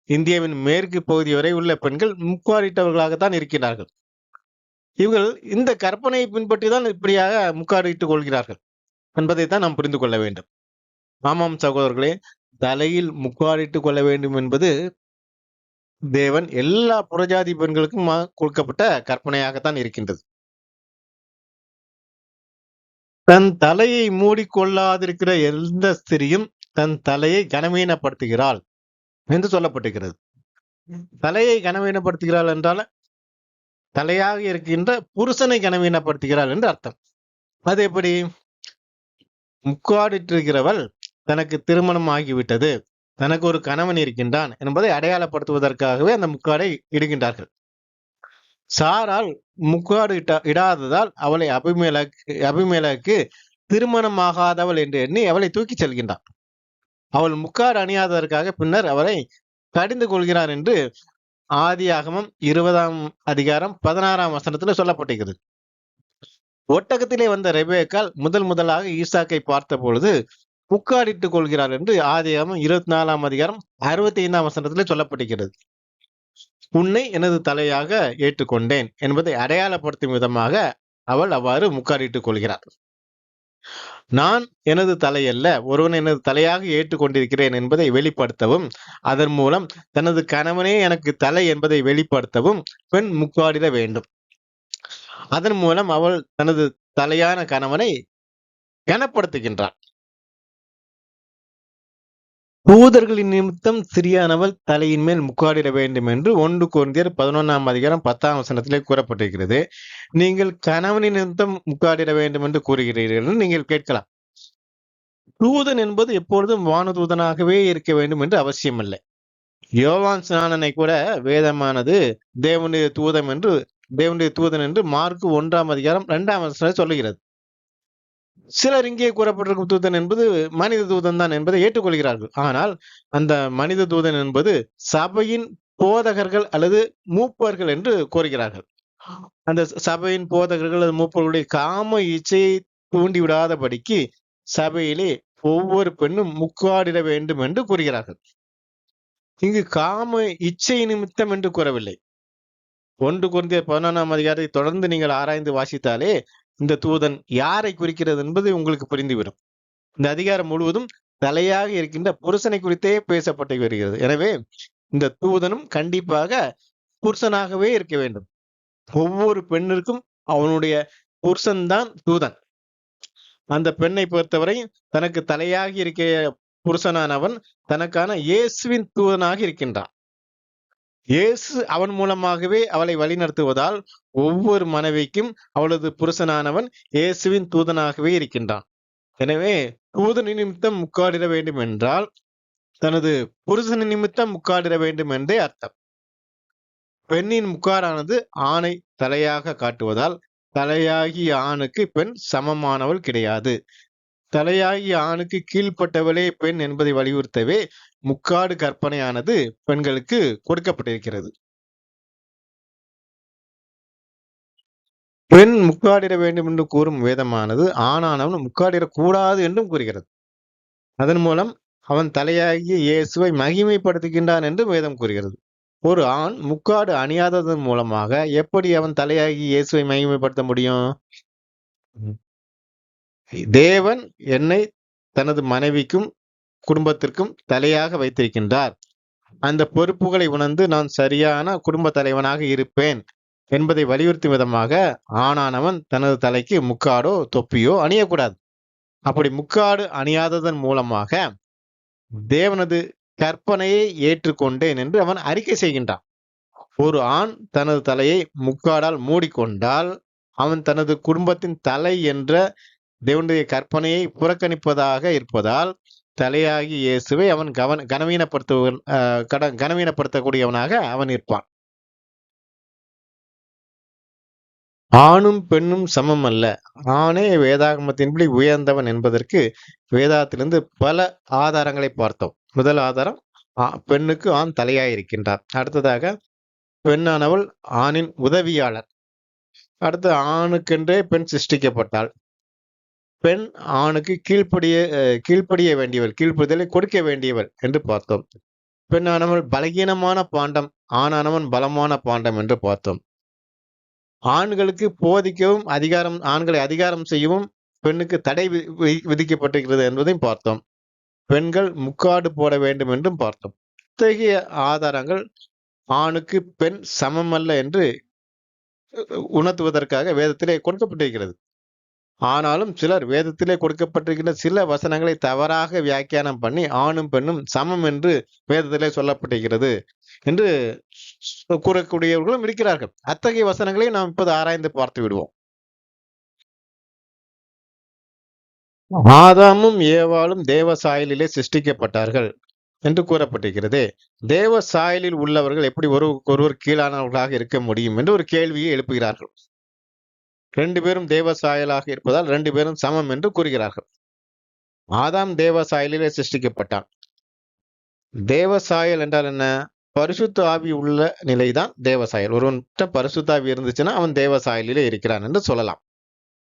இந்தியாவின் மேற்கு பகுதி வரை உள்ள பெண்கள் முக்காடிட்டவர்களாகத்தான் இருக்கிறார்கள். இவர்கள் இந்த கற்பனையை பின்பற்றி தான் இப்படியாக முக்காடு இட்டுக் கொள்கிறார்கள் என்பதைத்தான் நாம் புரிந்து கொள்ள வேண்டும். ஆமாம் சகோதரர்களே, தலையில் முக்காடிட்டுக் கொள்ள வேண்டும் என்பது தேவன் எல்லா புறஜாதி பெண்களுக்கும் கொடுக்கப்பட்ட கற்பனையாகத்தான் இருக்கின்றது. தன் தலையை மூடிக்கொள்ளாதிருக்கிற எந்த ஸ்திரியும் தன் தலையை கனவீனப்படுத்துகிறாள் என்று சொல்லப்பட்டிருக்கிறது. தலையை கனவீனப்படுத்துகிறாள் என்றால் தலையாக இருக்கின்ற புருஷனை கனவீனப்படுத்துகிறாள் என்று அர்த்தம். அது எப்படி? முக்காடிட்டிருக்கிறவள் தனக்கு திருமணம் ஆகிவிட்டது, தனக்கு ஒரு கணவன் இருக்கின்றான் என்பதை அடையாளப்படுத்துவதற்காகவே அந்த முக்காடை இடுகின்றார்கள். சாரால் முக்காடு இடாததால் அவளை அபிமெலேக்கு திருமணமாகாதவள் என்று எண்ணி அவளை தூக்கி செல்கின்றான். அவள் முக்காடு அணியாததற்காக பின்னர் அவரை கடிந்து கொள்கிறார் என்று ஆதியாகமம் 20ஆம் அதிகாரம் 16ஆம் வசனத்துல சொல்லப்பட்டிருக்கிறது. ஒட்டகத்திலே வந்த ரெபேக்காள் முதலாக ஈசாக்கை பார்த்த பொழுது முக்காடிட்டுக் கொள்கிறார் என்று ஆதியாகமம் 24ஆம் அதிகாரம் 65ஆம் வசனத்திலே சொல்லப்பட்டிருக்கிறது. உன்னை எனது தலையாக ஏற்றுக்கொண்டேன் என்பதை அடையாளப்படுத்தும் விதமாக அவள் அவ்வாறு முக்காடிட்டுக் கொள்கிறார். நான் எனது தலையல்ல, ஒருவன் எனது தலையாக ஏற்றுக்கொண்டிருக்கிறேன் என்பதை வெளிப்படுத்தவும், அதன் மூலம் தனது கணவனே எனக்கு தலை என்பதை வெளிப்படுத்தவும் பெண் முக்காடிட வேண்டும். அதன் மூலம் அவள் தனது தலையான கணவனை கனப்படுத்துகின்றாள். தூதர்களின் நிமித்தம் சிறியானவள் தலையின் மேல் முக்காடிட வேண்டும் என்று 1 கொரிந்தியர் 11ஆம் அதிகாரம் 10ஆம் வசனத்திலே கூறப்பட்டிருக்கிறது. நீங்கள் கணவனின் நிமித்தம் முக்காடிட வேண்டும் என்று கூறுகிறீர்கள் என்று நீங்கள் கேட்கலாம். தூதன் என்பது எப்பொழுதும் வானதூதனாகவே இருக்க வேண்டும் என்று அவசியம் இல்லை. யோவான் ஸ்நானனை கூட வேதமானது தேவனுடைய தூதன் என்று மார்க்கு 1ஆம் அதிகாரம் 2ஆம் வசனத்தில் சொல்லுகிறது. சிலர் இங்கே கூறப்பட்டிருக்கும் தூதன் என்பது மனித தூதன் தான் என்பதை ஏற்றுக்கொள்கிறார்கள். ஆனால் அந்த மனித தூதன் என்பது சபையின் போதகர்கள் அல்லது மூப்பர்கள் என்று கூறுகிறார்கள். அந்த சபையின் போதகர்கள் அல்லது மூப்பர்களுடைய காம இச்சையை தூண்டிவிடாதபடிக்கு சபையிலே ஒவ்வொரு பெண்ணும் முக்காடிட வேண்டும் என்று கூறுகிறார்கள். இங்கு காம இச்சை நிமித்தம் என்று கூறவில்லை. 1 கொரிந்தியர் 11ஆம் அதிகாரத்தை தொடர்ந்து நீங்கள் ஆராய்ந்து வாசித்தாலே இந்த தூதன் யாரை குறிக்கிறது என்பது உங்களுக்கு புரிந்துவிடும். இந்த அதிகாரம் முழுவதும் தலையாக இருக்கின்ற புருஷனை குறித்தே பேசப்பட்டு வருகிறது. எனவே இந்த தூதனும் கண்டிப்பாக புருஷனாகவே இருக்க வேண்டும். ஒவ்வொரு பெண்ணிற்கும் அவனுடைய புருஷன்தான் தூதன். அந்த பெண்ணை பொறுத்தவரை தனக்கு தலையாகி இருக்க புருஷனானவன் தனக்கான இயேசுவின் தூதனாக இருக்கின்றான். இயேசு அவன் மூலமாகவே அவளை வழிநடத்துவதால் ஒவ்வொரு மனைவிக்கும் அவளது புருஷனானவன் இயேசுவின் தூதனாகவே இருக்கின்றான். எனவே தூதனின் நிமித்தம் முக்காடிட வேண்டும் என்றால் தனது புருஷனின் நிமித்தம் முக்காடிட வேண்டும் என்றே அர்த்தம். பெண்ணின் முக்காடானது ஆணை தலையாக காட்டுவதால் தலையாகிய ஆணுக்கு பெண் சமமானவள் கிடையாது. தலையாகிய ஆணுக்கு கீழ்ப்பட்டவளே பெண் என்பதை வலியுறுத்தவே முக்காடு கற்பனையானது பெண்களுக்கு கொடுக்கப்பட்டிருக்கிறது. பெண் முக்காடிட வேண்டும் என்று கூறும் வேதமானது ஆணானவன் முக்காடிடக்கூடாது என்றும் கூறுகிறது. அதன் மூலம் அவன் தலையாகிய இயேசுவை மகிமைப்படுத்துகின்றான் என்று வேதம் கூறுகிறது. ஒரு ஆண் முக்காடு அணியாததன் மூலமாக எப்படி அவன் தலையாகி இயேசுவை மகிமைப்படுத்த முடியும்? தேவன் என்னை தனது மனைவிக்கும் குடும்பத்திற்கும் தலையாக வைத்திருக்கின்றார். அந்த பொறுப்புகளை உணர்ந்து நான் சரியான குடும்ப தலைவனாக இருப்பேன் என்பதை வலியுறுத்தும் விதமாக ஆணானவன் தனது தலைக்கு முக்காடோ தொப்பியோ அணியக்கூடாது. அப்படி முக்காடு அணியாததன் மூலமாக தேவனது கற்பனையை ஏற்றுக்கொண்டேன் என்று அவன் அறிக்கை செய்கின்றான். ஒரு ஆண் தனது தலையை முக்காடால் மூடிக்கொண்டால் அவன் தனது குடும்பத்தின் தலை என்ற தேவனுடைய கற்பனையை புறக்கணிப்பதாக இருப்பதால் தலையாகி இயேசுவை அவன் கனவீனப்படுத்தக்கூடியவனாக அவன் இருப்பான். ஆணும் பெண்ணும் சமம் அல்ல, ஆணே வேதாகமத்தின்படி உயர்ந்தவன் என்பதற்கு வேதாத்திலிருந்து பல ஆதாரங்களை பார்த்தோம். முதல் ஆதாரம், பெண்ணுக்கு ஆண் தலையாயிருக்கின்றார். அடுத்ததாக பெண்ணானவள் ஆணின் உதவியாளர். அடுத்து ஆணுக்கென்றே பெண் சிருஷ்டிக்கப்பட்டாள். பெண் ஆணுக்கு கீழ்ப்படிய வேண்டியவள், கீழ்ப்படிதலை கொடுக்க வேண்டியவள் என்று பார்த்தோம். பெண்ணானவள் பலகீனமான பாண்டம், ஆணானவன் பலமான பாண்டம் என்று பார்த்தோம். ஆண்களுக்கு போதிக்கவும் ஆண்களை அதிகாரம் செய்யவும் பெண்ணுக்கு தடை விதிக்கப்பட்டிருக்கிறது என்பதையும் பார்த்தோம். பெண்கள் முக்காடு போட வேண்டும் என்றும் பார்த்தோம். இத்தகைய ஆதாரங்கள் ஆணுக்கு பெண் சமமல்ல என்று உணர்த்துவதற்காக வேதத்திலே கொடுக்கப்பட்டிருக்கிறது. ஆனாலும் சிலர் வேதத்திலே கொடுக்கப்பட்டிருக்கின்ற சில வசனங்களை தவறாக வியாக்கியானம் பண்ணி ஆணும் பெண்ணும் சமம் என்று வேதத்திலே சொல்லப்பட்டிருக்கிறது என்று கூறக்கூடியவர்களும் இருக்கிறார்கள். அத்தகைய வசனங்களை நாம் இப்போது ஆராய்ந்து பார்த்து விடுவோம். ஆதாமும் ஏவாளும் தேவ சாயலிலே சிருஷ்டிக்கப்பட்டார்கள் என்று கூறப்பட்டிருக்கிறதே. தேவ சாயலில் உள்ளவர்கள் எப்படி ஒருவர் கீழானவர்களாக இருக்க முடியும் என்று ஒரு கேள்வியை எழுப்புகிறார்கள். 2 பேரும் தேவ சாயலாக இருப்பதால் 2 பேரும் சமம் என்று கூறுகிறார்கள். ஆதாம் தேவ சாயலிலே சிருஷ்டிக்கப்பட்டான். தேவசாயல் என்றால் என்ன? பரிசுத்த ஆவி உள்ள நிலைதான் தேவசாயல். ஒருவன்கிட்ட பரிசுத்த ஆவி இருந்துச்சுன்னா அவன் தேவசாயலிலே இருக்கிறான் என்று சொல்லலாம்.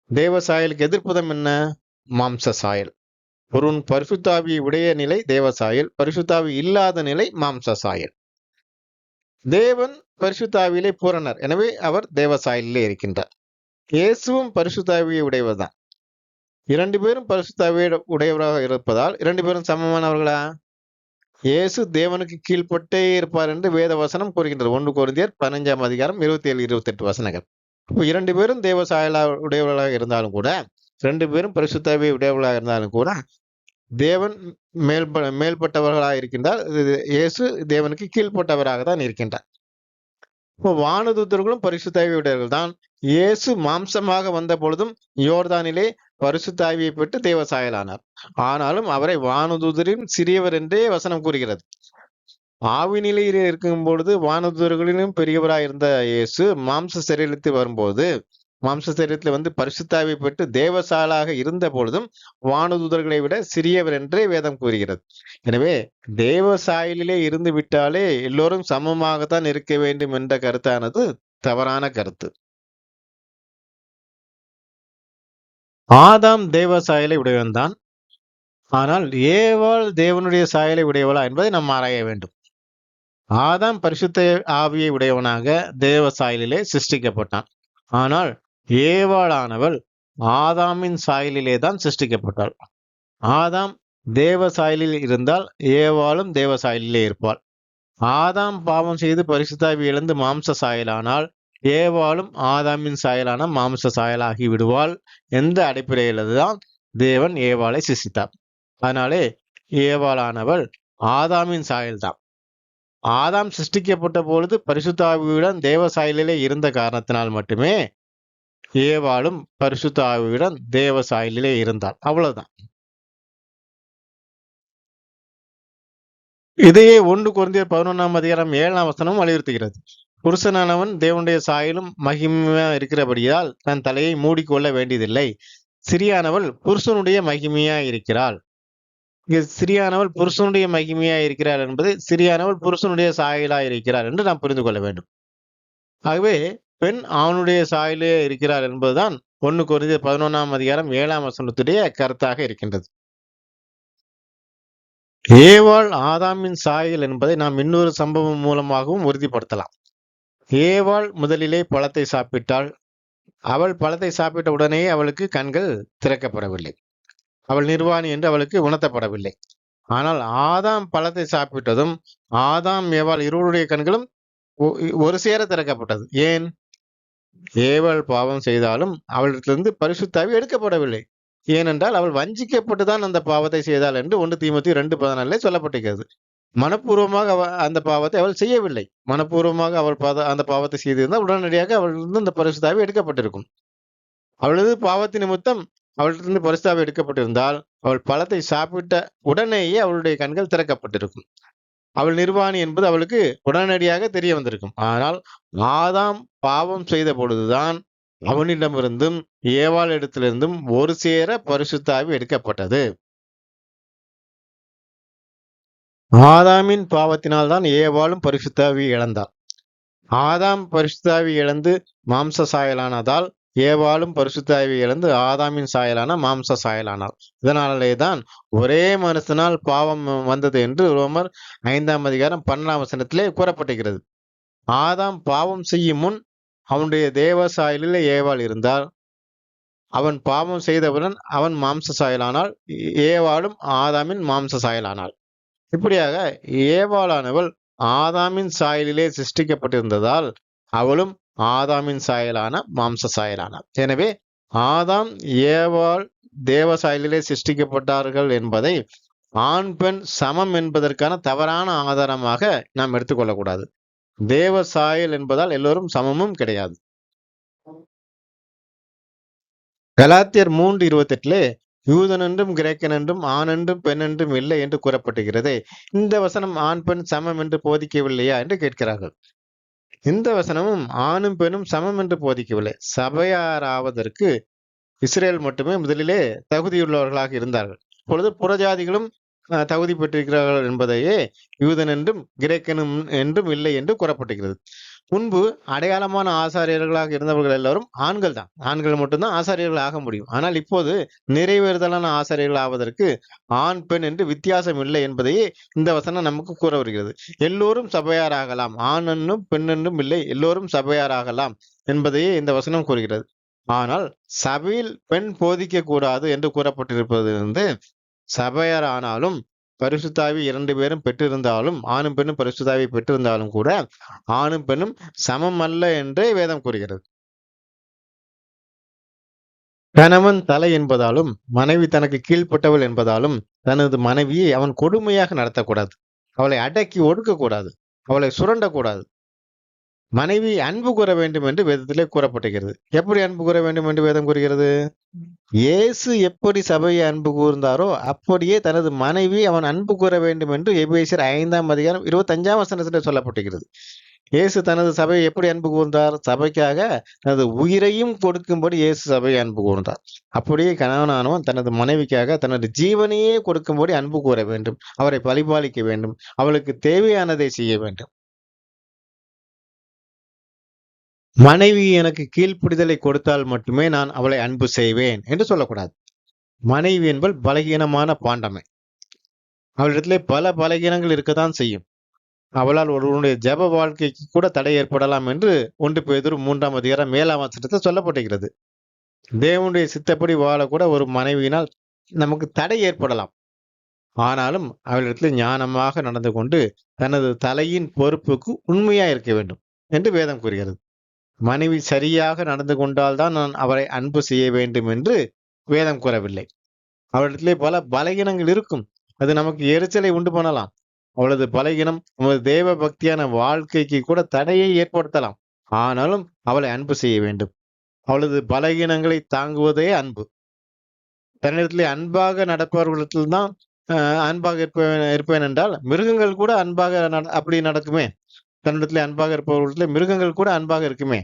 தேவசாயலுக்கு எதிர்ப்புதம் என்ன? மாம்ச சாயல். ஒருவன் பரிசுத்த ஆவியை உடைய நிலை தேவசாயல், பரிசுத்த ஆவி இல்லாத நிலை மாம்ச சாயல். தேவன் பரிசுத்த ஆவியிலே பூரணர், எனவே அவர் தேவசாயலிலே இருக்கின்றார். இயேசுவும் பரிசுத்த ஆவியை உடையவர்தான். 2 பேரும் பரிசுத்த ஆவியை உடையவராக இருப்பதால் 2 பேரும் சமமானவர்களா? இயேசு தேவனுக்கு கீழ்ப்பட்டே இருப்பார் என்று வேத வசனம் கூறுகின்றது. 1 கொரிந்தியர் 15ஆம் அதிகாரம் 27, 28 வசனங்கள். இப்போ 2 பேரும் தேவ சாயலா உடையவர்களாக இருந்தாலும் கூட, 2 பேரும் பரிசுத்த ஆவியை உடையவர்களாக இருந்தாலும் கூட, தேவன் மேல்பட்டவர்களாக இருக்கின்றார். இயேசு தேவனுக்கு கீழ்ப்பட்டவராக தான் இருக்கின்றார். இப்போ வானதூதர்களும் பரிசுத்த ஆவியை உடையவர்கள் தான். இயேசு மாம்சமாக வந்த பொழுதும் யோர்தானிலே பரிசுத்த ஆவியை பெற்று தேவசாயலானார். ஆனாலும் அவரை வானதூதரின் சிறியவர் என்றே வசனம் கூறுகிறது. ஆவி நிலையிலே இருக்கும் பொழுது வானதூதர்களிலும் பெரியவராய் இருந்த இயேசு மாம்ச சரீரத்தில் வரும்போது, மாம்ச சரீரத்தில் வந்து பரிசுத்த ஆவியை பெற்று தேவசாயலாக இருந்த பொழுதும் வானதூதர்களை விட சிறியவர் என்றே வேதம் கூறுகிறது. எனவே தேவசாயலிலே இருந்து விட்டாலே எல்லோரும் சமமாகத்தான் இருக்க வேண்டும் என்ற கருத்தானது தவறான கருத்து. ஆதாம் தேவ சாயலை உடையவன்தான். ஆனால் ஏவாள் தேவனுடைய சாயலை உடையவளா என்பதை நாம் ஆராய வேண்டும். ஆதாம் பரிசுத்த ஆவியை உடையவனாக தேவ சாயலிலே சிருஷ்டிக்கப்பட்டான். ஆனால் ஏவாளானவள் ஆதாமின் சாயலிலே தான் சிருஷ்டிக்கப்பட்டாள். ஆதாம் தேவ சாயலில் இருந்தால் ஏவாளும் தேவ சாயலிலே இருப்பாள். ஆதாம் பாவம் செய்து பரிசுத்தாவி இழந்து மாம்ச சாயலானால் ஏவாளும் ஆதாமின் சாயலான மாம்ச சாயலாகி விடுவாள் என்ற அடிப்படையில்தான் தேவன் ஏவாளை சிருஷ்டித்தார். அதனாலே ஏவாளானவள் ஆதாமின் சாயல்தான். ஆதாம் சிருஷ்டிக்கப்பட்ட பொழுது பரிசுத்த ஆவியுடன் தேவ சாயலிலே இருந்த காரணத்தினால் மட்டுமே ஏவாளும் பரிசுத்த ஆவியுடன் தேவ சாயலிலே இருந்தாள். அவ்வளவுதான். இதையே 1 கொரிந்தியர் 11ஆம் அதிகாரம் 7ஆம் வசனம் வலியுறுத்துகிறது. புருஷனானவன் தேவனுடைய சாயலும் மகிமையா இருக்கிறபடியால் தன் தலையை மூடிக்கொள்ள வேண்டியதில்லை. சிறியானவள் புருஷனுடைய மகிமையா இருக்கிறாள். இங்கு சிறியானவள் புருஷனுடைய மகிமையா இருக்கிறாள் என்பது சிறியானவள் புருஷனுடைய சாயலா இருக்கிறாள் என்று நாம் புரிந்து கொள்ள வேண்டும். ஆகவே பெண் அவனுடைய சாயலே இருக்கிறாள் என்பதுதான் 1 கொரிந்தியர் 11ஆம் அதிகாரம் 7ஆம் வசனத்துடைய கருத்தாக இருக்கின்றது. ஏவாள் ஆதாமின் சாயல் என்பதை நாம் இன்னொரு சம்பவம் மூலமாகவும் உறுதிப்படுத்தலாம். ஏவாள் முதலிலே பழத்தை சாப்பிட்டாள். அவள் பழத்தை சாப்பிட்ட உடனே அவளுக்கு கண்கள் திறக்கப்படவில்லை. அவள் நிர்வாணி என்று அவளுக்கு உணர்த்தப்படவில்லை. ஆனால் ஆதாம் பழத்தை சாப்பிட்டதும் ஆதாம் ஏவாள் இருவருடைய கண்களும் ஒரு சேர திறக்கப்பட்டது. ஏன்? ஏவாள் பாவம் செய்தாலும் அவளிடத்திலிருந்து பரிசுத்த ஆவி எடுக்கப்படவில்லை. ஏனென்றால் அவள் வஞ்சிக்கப்பட்டுதான் அந்த பாவத்தை செய்தாள் என்று 1 தீமோத்தேயு 2:14 சொல்லப்பட்டிருக்கிறது. மனப்பூர்வமாக அந்த பாவத்தை அவள் செய்யவில்லை. மனப்பூர்வமாக அவள் அந்த பாவத்தை செய்திருந்தால் உடனடியாக அவளிருந்து அந்த பரிசுத்த ஆவி எடுக்கப்பட்டிருக்கும். அவளது பாவத்தின் நிமித்தம் அவளிடத்திலிருந்து பரிசுத்த ஆவி எடுக்கப்பட்டிருந்தால் அவள் பழத்தை சாப்பிட்ட உடனேயே அவளுடைய கண்கள் திறக்கப்பட்டிருக்கும். அவள் நிர்வாணி என்பது அவளுக்கு உடனடியாக தெரிய வந்திருக்கும். ஆனால் ஆதாம் பாவம் செய்த பொழுதுதான் அவனிடமிருந்தும் ஏவாள் இடத்திலிருந்தும் ஒரு சேர பரிசுத்த ஆவி எடுக்கப்பட்டது. ஆதாமின் பாவத்தினால் தான் ஏவாளும் பரிசுத்த ஆவி இழந்தாள். ஆதாம் பரிசுத்த ஆவி இழந்து மாம்ச சாயலானதால் ஏவாளும் பரிசுத்த ஆவி இழந்து ஆதாமின் சாயலான மாம்ச சாயலானாள். இதனாலே தான் ஒரே மனுஷனால் பாவம் வந்தது என்று ரோமர் 5ஆம் அதிகாரம் 12ஆம் வசனத்திலே கூறப்பட்டிருக்கிறது. ஆதாம் பாவம் செய்யும் முன் அவனுடைய தேவ சாயலிலே ஏவாள் இருந்தால் அவன் பாவம் செய்தவுடன் அவன் மாம்ச சாயலானால் ஏவாளும் ஆதாமின் மாம்ச சாயலானாள். இப்படியாக ஏவாளானவள் ஆதாமின் சாயலிலே சிருஷ்டிக்கப்பட்டிருந்ததால் அவளும் ஆதாமின் சாயலான மாம்ச சாயலானாள். எனவே ஆதாம் ஏவாள் தேவ சாயலிலே சிருஷ்டிக்கப்பட்டார்கள் என்பதை ஆண் பெண் சமம் என்பதற்கான தவறான ஆதாரமாக நாம் எடுத்துக்கொள்ளக்கூடாது. தேவ சாயல் என்பதால் எல்லோரும் சமமும் கிடையாது. கலாத்தியர் 3:28 யூதன் என்றும் கிரேக்கன் என்றும் ஆண் என்றும் பெண் என்றும் இல்லை என்று கூறப்பட்டிருக்கிறதே, இந்த வசனம் ஆண் பெண் சமம் என்று போதிக்கவில்லையா என்று கேட்கிறார்கள். இந்த வசனமும் ஆணும் பெண்ணும் சமம் என்று போதிக்கவில்லை. சபையாராவதற்கு இஸ்ரேல் மட்டுமே முதலிலே தகுதியுள்ளவர்களாக இருந்தார்கள். இப்பொழுது புறஜாதிகளும் தகுதி பெற்றிருக்கிறார்கள் என்பதையே யூதன் என்றும் கிரேக்கனும் என்றும் இல்லை என்று கூறப்பட்டிருக்கிறது. முன்பு அடையாளமான ஆசாரியர்களாக இருந்தவர்கள் எல்லாரும் ஆண்கள் தான். ஆண்கள் மட்டும்தான் ஆசாரியர்கள் ஆக முடியும். ஆனால் இப்போது நிறைவேறுதலான ஆசாரியர்கள் ஆவதற்கு ஆண் பெண் என்று வித்தியாசம் இல்லை என்பதையே இந்த வசனம் நமக்கு கூற வருகிறது. எல்லோரும் சபையாராகலாம், ஆண் என்னும் பெண் என்றும் இல்லை, எல்லோரும் சபையாராகலாம் என்பதையே இந்த வசனம் கூறுகிறது. ஆனால் சபையில் பெண் போதிக்க கூடாது என்று கூறப்பட்டிருப்பதிலிருந்து சபையார் ஆனாலும் பரிசுத்தாவி 2 பேரும் பெற்றிருந்தாலும், ஆணும் பெண்ணும் பரிசுத்தாவி பெற்றிருந்தாலும் கூட ஆணும் பெண்ணும் சமம் அல்ல என்றே வேதம் கூறுகிறது. கணவன் தலை என்பதாலும் மனைவி தனக்கு கீழ்ப்பட்டவள் என்பதாலும் தனது மனைவியை அவன் கொடுமையாக நடத்தக்கூடாது. அவளை அடக்கி ஒடுக்கக்கூடாது. அவளை சுரண்டக்கூடாது. மனைவி அன்பு கூற வேண்டும் என்று வேதத்திலே கூறப்பட்டிருக்கிறது. எப்படி அன்பு கூற வேண்டும் என்று வேதம் கூறுகிறது? இயேசு எப்படி சபையை அன்பு கூர்ந்தாரோ அப்படியே தனது மனைவி அவன் அன்பு கூற வேண்டும் என்று எபேசியர் 5ஆம் அதிகாரம் 25ஆம் வசனத்திலே சொல்லப்பட்டிருக்கிறது. இயேசு தனது சபையை எப்படி அன்பு கூர்ந்தார்? சபைக்காக தனது உயிரையும் கொடுக்கும்படி இயேசு சபையை அன்பு கூர்ந்தார். அப்படியே கணவனானவன் தனது மனைவிக்காக தனது ஜீவனையே கொடுக்கும்படி அன்பு கூற வேண்டும். அவரை பரிபாலிக்க வேண்டும். அவளுக்கு தேவையானதை செய்ய வேண்டும். மனைவி எனக்கு கீழ்ப்படிதலை கொடுத்தால் மட்டுமே நான் அவளை அன்பு செய்வேன் என்று சொல்லக்கூடாது. மனைவி என்பள் பலகீனமான பாண்டமை. அவளிடத்திலே பல பலகீனங்கள் இருக்கத்தான் செய்யும். அவளால் ஒருவனுடைய ஜெப வாழ்க்கைக்கு கூட தடை ஏற்படலாம் என்று 1 பேதுரு 3ஆம் அதிகாரம் 7ஆம் வசனத்தில் சொல்லப்பட்டிருக்கிறது. தேவனுடைய சித்தப்படி வாழக்கூட ஒரு மனைவியினால் நமக்கு தடை ஏற்படலாம். ஆனாலும் அவளிடத்திலே ஞானமாக நடந்து கொண்டு தனது தலையின் பொறுப்புக்கு உண்மையா இருக்க வேண்டும் என்று வேதம் கூறுகிறது. மனைவி சரியாக நடந்து கொண்டால்தான் நான் அவரை அன்பு செய்ய வேண்டும் என்று வேதம் கூறவில்லை. அவளிடத்திலே பல பலகீனங்கள் இருக்கும். அது நமக்கு எரிச்சலை உண்டு பண்ணலாம். அவளது பலகீனம் நமது தேவ பக்தியான வாழ்க்கைக்கு கூட தடையை ஏற்படுத்தலாம். ஆனாலும் அவளை அன்பு செய்ய வேண்டும். அவளது பலகீனங்களை தாங்குவதே அன்பு. தன்னிடத்திலே அன்பாக நடப்பவர்களிடத்தில் தான் அன்பாக இருப்பேன் என்றால் மிருகங்கள் கூட அன்பாக அப்படி நடக்குமே. தன்னிடத்திலே அன்பாக இருப்பவர்களிடத்திலே மிருகங்கள் கூட அன்பாக இருக்குமே.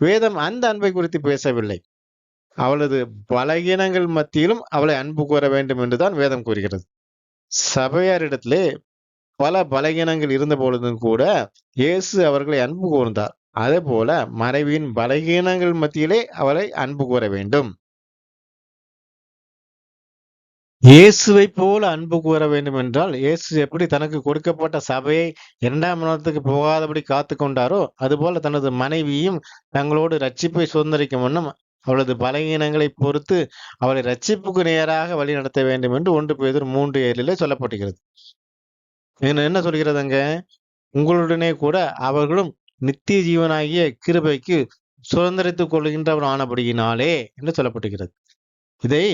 வேதம் அந்த அன்பை குறித்து பேசவில்லை. அவளது பலகீனங்கள் மத்தியிலும் அவளை அன்பு கூற வேண்டும் என்றுதான் வேதம் கூறுகிறது. சபையாரிடத்திலே பல பலகீனங்கள் இருந்த பொழுதும் கூட இயேசு அவர்களை அன்பு கூர்ந்தார். அதே போல மனைவியின் பலகீனங்கள் மத்தியிலே அவளை அன்பு கூற வேண்டும். இயேசுவை போல அன்பு கூற வேண்டும் என்றால் இயேசு எப்படி தனக்கு கொடுக்கப்பட்ட சபையை 2ஆம் மரணத்துக்கு போகாதபடி காத்து கொண்டாரோ அதுபோல தனது மனைவியும் தங்களோடு ரட்சிப்பை சுதந்திரிக்கும் வண்ணம் அவளது பலகீனங்களை பொறுத்து அவளை ரட்சிப்புக்கு நேராக வழி நடத்த வேண்டும் என்று 1 பேதுரு 3:7 சொல்லப்பட்டிருக்கிறது. என்ன சொல்கிறது அங்க? உங்களுடனே கூட அவர்களும் நித்திய ஜீவனாகிய கிருபைக்கு சுதந்திரித்துக் கொள்கின்றவர் ஆனபடியினாலே என்று சொல்லப்பட்டிருக்கிறது. இதை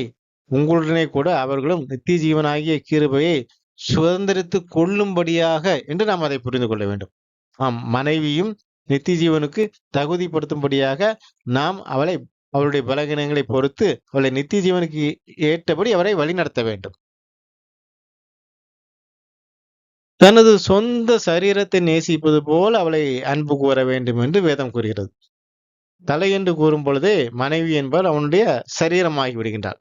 உங்களுடனே கூட அவர்களும் நித்திய ஜீவனாகிய கிருபையை சுதந்திரித்துக் கொள்ளும்படியாக என்று நாம் அதை புரிந்து கொள்ள வேண்டும். ஆம், மனைவியும் நித்திய ஜீவனுக்கு தகுதிப்படுத்தும்படியாக நாம் அவளுடைய பலகீனங்களை பொறுத்து அவளை நித்திய ஜீவனுக்கு ஏற்றபடி அவரை வழிநடத்த வேண்டும். தனது சொந்த சரீரத்தை நேசிப்பது போல அவளை அன்பு கூற வேண்டும் என்று வேதம் கூறுகிறது. தலை என்று கூறும் பொழுதே மனைவி என்பவர் அவனுடைய சரீரமாகி விடுகின்றார்.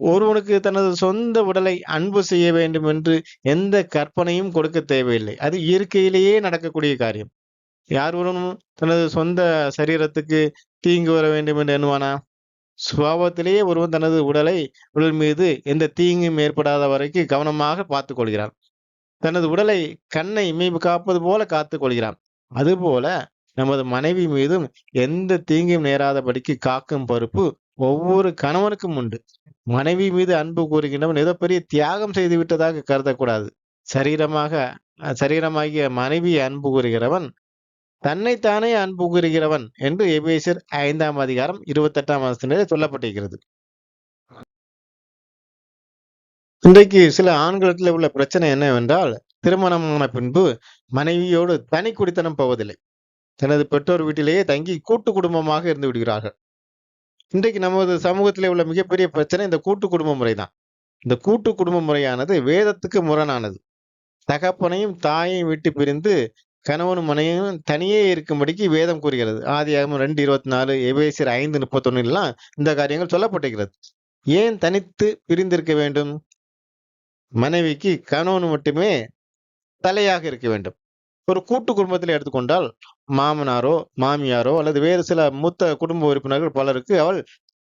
ஒருவனுக்கு தனது சொந்த உடலை அன்பு செய்ய வேண்டும் என்று எந்த கற்பனையும் கொடுக்க தேவையில்லை. அது இயற்கையிலேயே நடக்கக்கூடிய காரியம். யார் ஒருவனும் தனது சொந்த சரீரத்துக்கு தீங்கு வர வேண்டும் என்று எண்ணுவானா? சுபாவத்திலேயே ஒருவன் தனது உடல் மீது எந்த தீங்கும் ஏற்படாத வரைக்கும் கவனமாக பார்த்துக் கொள்கிறான். தனது உடலை கண்ணை இமை காப்பது போல காத்துக் கொள்கிறான். அதுபோல நமது மனைவி மீதும் எந்த தீங்கும் நேராதபடிக்கு காக்கும் பொறுப்பு ஒவ்வொரு கணவனுக்கும் உண்டு. மனைவி மீது அன்பு கூறுகின்றவன் ஏதோ பெரிய தியாகம் செய்து விட்டதாக கருதக்கூடாது. சரீரமாகிய மனைவியை அன்பு கூறுகிறவன் தன்னைத்தானே அன்பு கூறுகிறவன் என்று எபேசியர் 5ஆம் அதிகாரம் 28ஆம் வசனத்திலே சொல்லப்பட்டிருக்கிறது. இன்றைக்கு சில ஆண்களிடத்தில் உள்ள பிரச்சனை என்னவென்றால், திருமணமான பின்பு மனைவியோடு தனி குடித்தனம் போவதில்லை. தனது பெற்றோர் வீட்டிலேயே தங்கி கூட்டு குடும்பமாக இருந்து விடுகிறார்கள். இன்றைக்கு நமது சமூகத்திலே உள்ள மிகப்பெரிய பிரச்சனை இந்த கூட்டு குடும்ப முறைதான். இந்த கூட்டு குடும்ப முறையானது வேதத்துக்கு முரணானது. தகப்பனையும் தாயையும் விட்டு பிரிந்து கணவனும் மனைவியும் தனியே இருக்கும்படிக்கு வேதம் கூறுகிறது. ஆதியாகமம் 2:24, எபேசியர் 5:31 இந்த காரியங்கள் சொல்லப்பட்டிருக்கிறது. ஏன் தனித்து பிரிந்திருக்க வேண்டும்? மனைவிக்கு கணவன் மட்டுமே தலையாக இருக்க வேண்டும். ஒரு கூட்டு குடும்பத்தில் எடுத்துக்கொண்டால் மாமனாரோ, மாமியாரோ அல்லது வேறு சில மூத்த குடும்ப உறுப்பினர்கள் பலருக்கு அவள்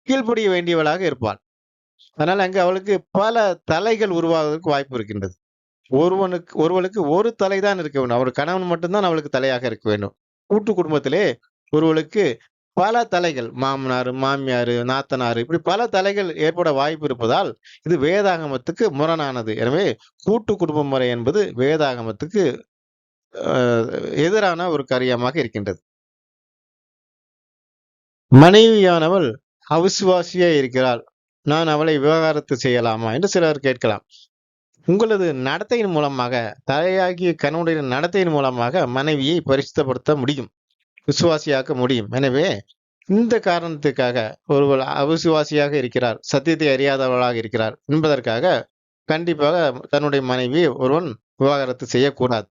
கீழ்ப்படிய வேண்டியவளாக இருப்பாள். அதனால அங்கு அவளுக்கு பல தலைகள் உருவாவதற்கு வாய்ப்பு இருக்கின்றது. ஒருவளுக்கு ஒரு தலை தான் இருக்க வேண்டும். அவள் கணவன் மட்டும் தான் அவளுக்கு தலையாக இருக்க வேண்டும். கூட்டு குடும்பத்திலே ஒருவளுக்கு பல தலைகள் மாமனாரு, மாமியாரு, நாத்தனாரு இப்படி பல தலைகள் ஏற்பட வாய்ப்பு இருப்பதால், இது வேதாகமத்துக்கு முரணானது. எனவே கூட்டு குடும்ப முறை என்பது வேதாகமத்துக்கு அ எதிரான ஒரு காரியமாக இருக்கின்றது. மனைவியானவள் அவிசுவாசியா இருக்கிறாள். நான் அவளை விவாகரத்து செய்யலாமா? என்று சிலர் கேட்கலாம். உங்களது நடத்தையின் மூலமாக, தலையாகிய கணவனுடைய நடத்தையின் மூலமாக மனைவியை பரிசுத்தப்படுத்த முடியும். விசுவாசியாக்க முடியும். எனவே இந்த காரணத்துக்காக ஒருவள் அவிசுவாசியாக இருக்கிறார், சத்தியத்தை அறியாதவளாக இருக்கிறார் என்பதற்காக கண்டிப்பாக தன்னுடைய மனைவியை ஒருவன் விவாகரத்து செய்யக்கூடாது.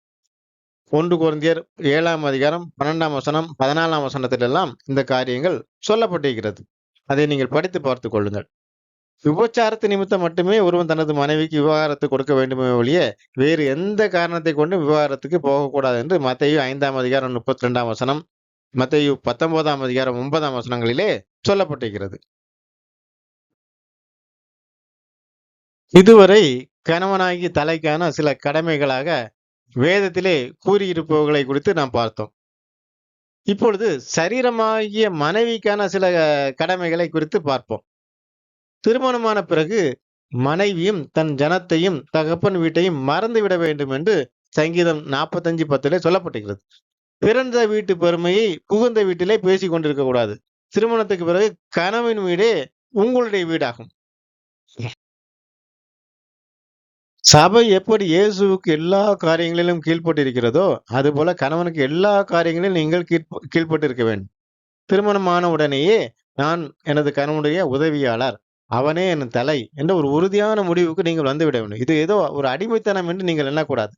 1 கொரிந்தியர் 7ஆம் அதிகாரம் 12ஆம் வசனம், 14ஆம் வசனத்திலெல்லாம் இந்த காரியங்கள் சொல்லப்பட்டிருக்கிறது. அதை நீங்கள் படித்து பார்த்துக் கொள்ளுங்கள். விபச்சாரத்து நிமித்தம் மட்டுமே ஒருவன் தனது மனைவிக்கு விவாகரத்து கொடுக்க வேண்டுமே ஒழிய, வேறு எந்த காரணத்தைக் கொண்டும் விவாகரத்துக்கு போகக்கூடாது என்று மத்தேயு 5ஆம் அதிகாரம் 32ஆம் வசனம், மத்தேயு 19ஆம் அதிகாரம் 9ஆம் வசனங்களிலே சொல்லப்பட்டிருக்கிறது. இதுவரை கணவனாகிய தலைக்கான சில கடமைகளாக வேதத்திலே கூறியிருப்பவைகளை குறித்து நாம் பார்த்தோம். இப்பொழுது சரீரமாகிய மனைவிக்கான சில கடமைகளை குறித்து பார்ப்போம். திருமணமான பிறகு மனைவியும் தன் ஜனத்தையும் தகப்பன் வீட்டையும் மறந்துவிட வேண்டும் என்று சங்கீதம் 45:10 சொல்லப்பட்டிருக்கிறது. பிறந்த வீட்டு பெருமையை புகுந்த வீட்டிலே பேசிக் கொண்டிருக்க கூடாது. திருமணத்துக்கு பிறகு கணவன் வீடே உங்களுடைய வீடாகும். சபை எப்படி இயேசுவுக்கு எல்லா காரியங்களிலும் கீழ்ப்பட்டிருக்கிறதோ, அதுபோல கணவனுக்கு எல்லா காரியங்களிலும் நீங்கள் கீழ்ப்பட்டிருக்க வேண்டும். திருமணமான உடனேயே நான் எனது கணவனுடைய உதவியாளர், அவனே என் தலை என்ற ஒரு உறுதியான முடிவுக்கு நீங்கள் வந்துவிட வேண்டும். இது ஏதோ ஒரு அடிமைத்தனம் என்று நீங்கள் எண்ணக்கூடாது.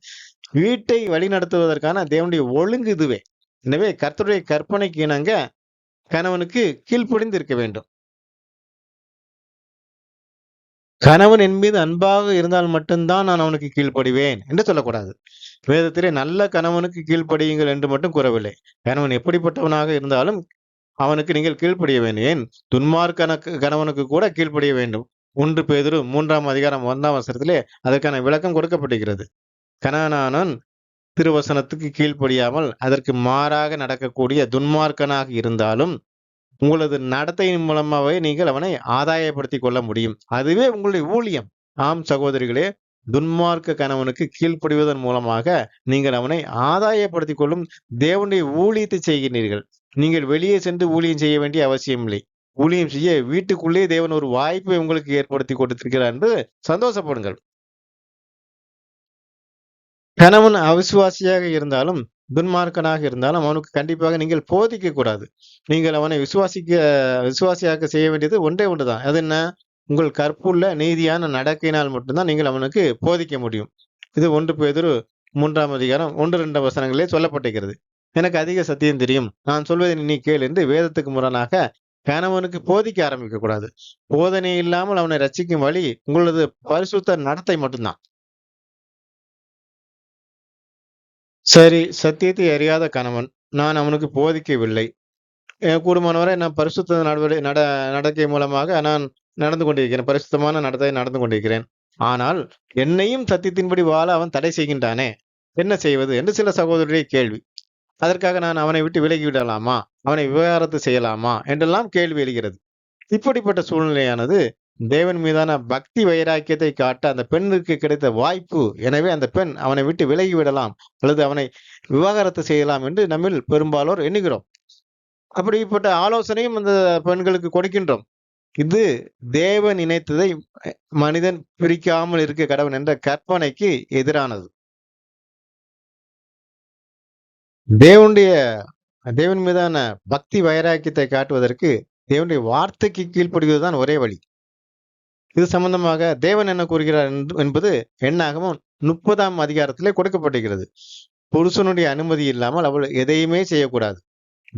வீட்டை வழிநடத்துவதற்கான தேவனுடைய ஒழுங்கு இதுவே. எனவே கர்த்தருடைய கற்பனைக்கு இணங்க கணவனுக்கு கீழ்ப்படிந்து இருக்க வேண்டும். கணவன் என் மீது அன்பாக இருந்தால் மட்டும்தான் நான் அவனுக்கு கீழ்ப்படிவேன் என்று சொல்லக்கூடாது. வேதத்திலே நல்ல கணவனுக்கு கீழ்ப்படியுங்கள் என்று மட்டும் கூறவில்லை. கணவன் எப்படிப்பட்டவனாக இருந்தாலும் அவனுக்கு நீங்கள் கீழ்ப்படிய வேண்டும். ஏன் துன்மார்க்கன கணவனுக்கு கூட கீழ்ப்படிய வேண்டும். 1 பேதுரு 3ஆம் அதிகாரம் 1ஆம் வசனத்திலே அதற்கான விளக்கம் கொடுக்கப்பட்டிருக்கிறது. கணவனானவன் திருவசனத்துக்கு கீழ்ப்படியாமல் அதற்கு மாறாக நடக்கக்கூடிய துன்மார்க்கனாக இருந்தாலும் உங்களது நடத்தையின் மூலமாகவே நீங்கள் அவனை ஆதாயப்படுத்திக் கொள்ள முடியும். அதுவே உங்களுடைய ஊழியம். ஆம் சகோதரிகளே, துன்மார்க்க கணவனுக்கு கீழ்ப்படிவதன் மூலமாக நீங்கள் அவனை ஆதாயப்படுத்திக் கொள்ளும் தேவனுடைய ஊழியத்தை செய்கிறீர்கள். நீங்கள் வெளியே சென்று ஊழியம் செய்ய வேண்டிய அவசியம் இல்லை. ஊழியம் செய்ய வீட்டுக்குள்ளே தேவன் ஒரு வாய்ப்பை உங்களுக்கு ஏற்படுத்தி கொடுத்திருக்கிறார் என்று சந்தோஷப்படுங்கள். கணவன் அவிசுவாசியாக இருந்தாலும், துன்மார்க்கனாக இருந்தாலும் அவனுக்கு கண்டிப்பாக நீங்கள் போதிக்க கூடாது. நீங்கள் அவனை விசுவாசியாக்க செய்ய வேண்டியது ஒன்றே ஒன்றுதான். அது என்ன? உங்கள் கற்புள்ள நீதியான நடக்கையினால் மட்டும்தான் நீங்கள் அவனுக்கு போதிக்க முடியும். இது 1 பேதுரு 3ஆம் அதிகாரம் 1, 2 வசனங்களிலே சொல்லப்பட்டிருக்கிறது. எனக்கு அதிக சத்தியம் தெரியும், நான் சொல்வதை நீ கேள் என்று வேதத்துக்கு முரணாக கணவனுக்கு போதிக்க ஆரம்பிக்க கூடாது. போதனை இல்லாமல் அவனை ரட்சிக்கும் வழி உங்களது பரிசுத்த நடத்தை மட்டும்தான். சரி, சத்தியத்தை அறியாத கணவன், நான் அவனுக்கு போதிக்கவில்லை. கூடுமானவரை நான் பரிசுத்த நடக்கை மூலமாக நான் நடந்து கொண்டிருக்கிறேன். பரிசுத்தமான நடத்தை நடந்து கொண்டிருக்கிறேன். ஆனால் என்னையும் சத்தியத்தின்படி வாழ அவன் தடை செய்கின்றானே, என்ன செய்வது என்று சில சகோதரருடைய கேள்வி. அதற்காக நான் அவனை விட்டு விலகி விடலாமா? அவனை விவாகரத்து செய்யலாமா? என்றெல்லாம் கேள்வி எழுகிறது. இப்படிப்பட்ட சூழ்நிலையானது தேவன் மீதான பக்தி வைராக்கியத்தை காட்ட அந்த பெண்ணுக்கு கிடைத்த வாய்ப்பு. எனவே அந்த பெண் அவனை விட்டு விலகி விடலாம் அல்லது அவனை விவாகரத்து செய்யலாம் என்று நம்மில் பெரும்பாலோர் எண்ணுகிறோம். அப்படிப்பட்ட ஆலோசனையும் அந்த பெண்களுக்கு கொடுக்கின்றோம். இது தேவன் இணைத்ததை மனிதன் பிரிக்காமல் இருக்க கடவன் என்ற கற்பனைக்கு எதிரானது. தேவன் மீதான பக்தி வைராக்கியத்தை காட்டுவதற்கு தேவனுடைய வார்த்தைக்கு கீழ்ப்படிவதுதான் ஒரே வழி. இது சம்பந்தமாக தேவன் என்ன கூறுகிறார் என்பது என்னாகமம் 30ஆம் அதிகாரத்திலே கொடுக்கப்பட்டிருக்கிறது. புருஷனுடைய அனுமதி இல்லாமல் அவள் எதையுமே செய்யக்கூடாது.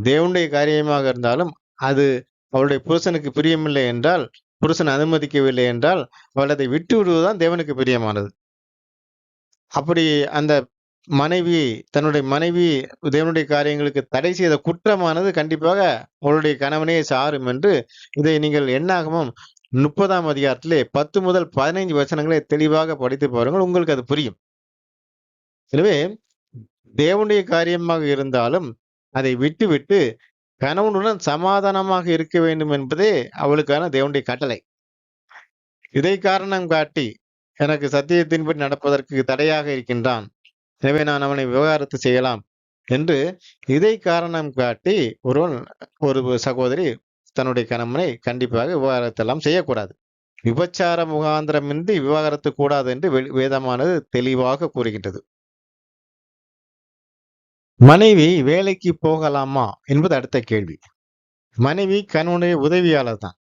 தேவனுடைய காரியமாக இருந்தாலும் அது அவளுடைய புருஷனுக்கு பிரியமில்லை என்றால், புருஷன் அனுமதிக்கவில்லை என்றால் அவள் அதை விட்டு விடுவதுதான் தேவனுக்கு பிரியமானது. அப்படி அந்த மனைவி தன்னுடைய மனைவி தேவனுடைய காரியங்களுக்கு தடை செய்த குற்றமானது கண்டிப்பாக அவளுடைய கணவனையே சாரும் என்று இதை நீங்கள் என்னாகமம் 30ஆம் அதிகாரத்திலே 10 முதல் 15 வசனங்களை தெளிவாக படித்து பாருங்கள். உங்களுக்கு அது புரியும். எனவே தேவனுடைய காரியமாக இருந்தாலும் அதை விட்டுவிட்டு கணவனுடன் சமாதானமாக இருக்க வேண்டும் என்பதே அவளுக்கான தேவனுடைய கட்டளை. இதை காரணம் காட்டி எனக்கு சத்தியத்தின்படி நடப்பதற்கு தடையாக இருக்கின்றான், எனவே நான் அவனை விவாகரத்து செய்யலாம் என்று இதை காரணம் காட்டி ஒரு சகோதரி தன்னுடைய கணவனை கண்டிப்பாக விவாகரத்தெல்லாம் செய்யக்கூடாது. விபச்சார முகாந்திரமின்றி விவாகரத்து கூடாது என்று வேதமானது தெளிவாக கூறுகின்றது. மனைவி வேலைக்கு போகலாமா என்பது அடுத்த கேள்வி. மனைவி கணவனுடைய உதவியாளர் தான்.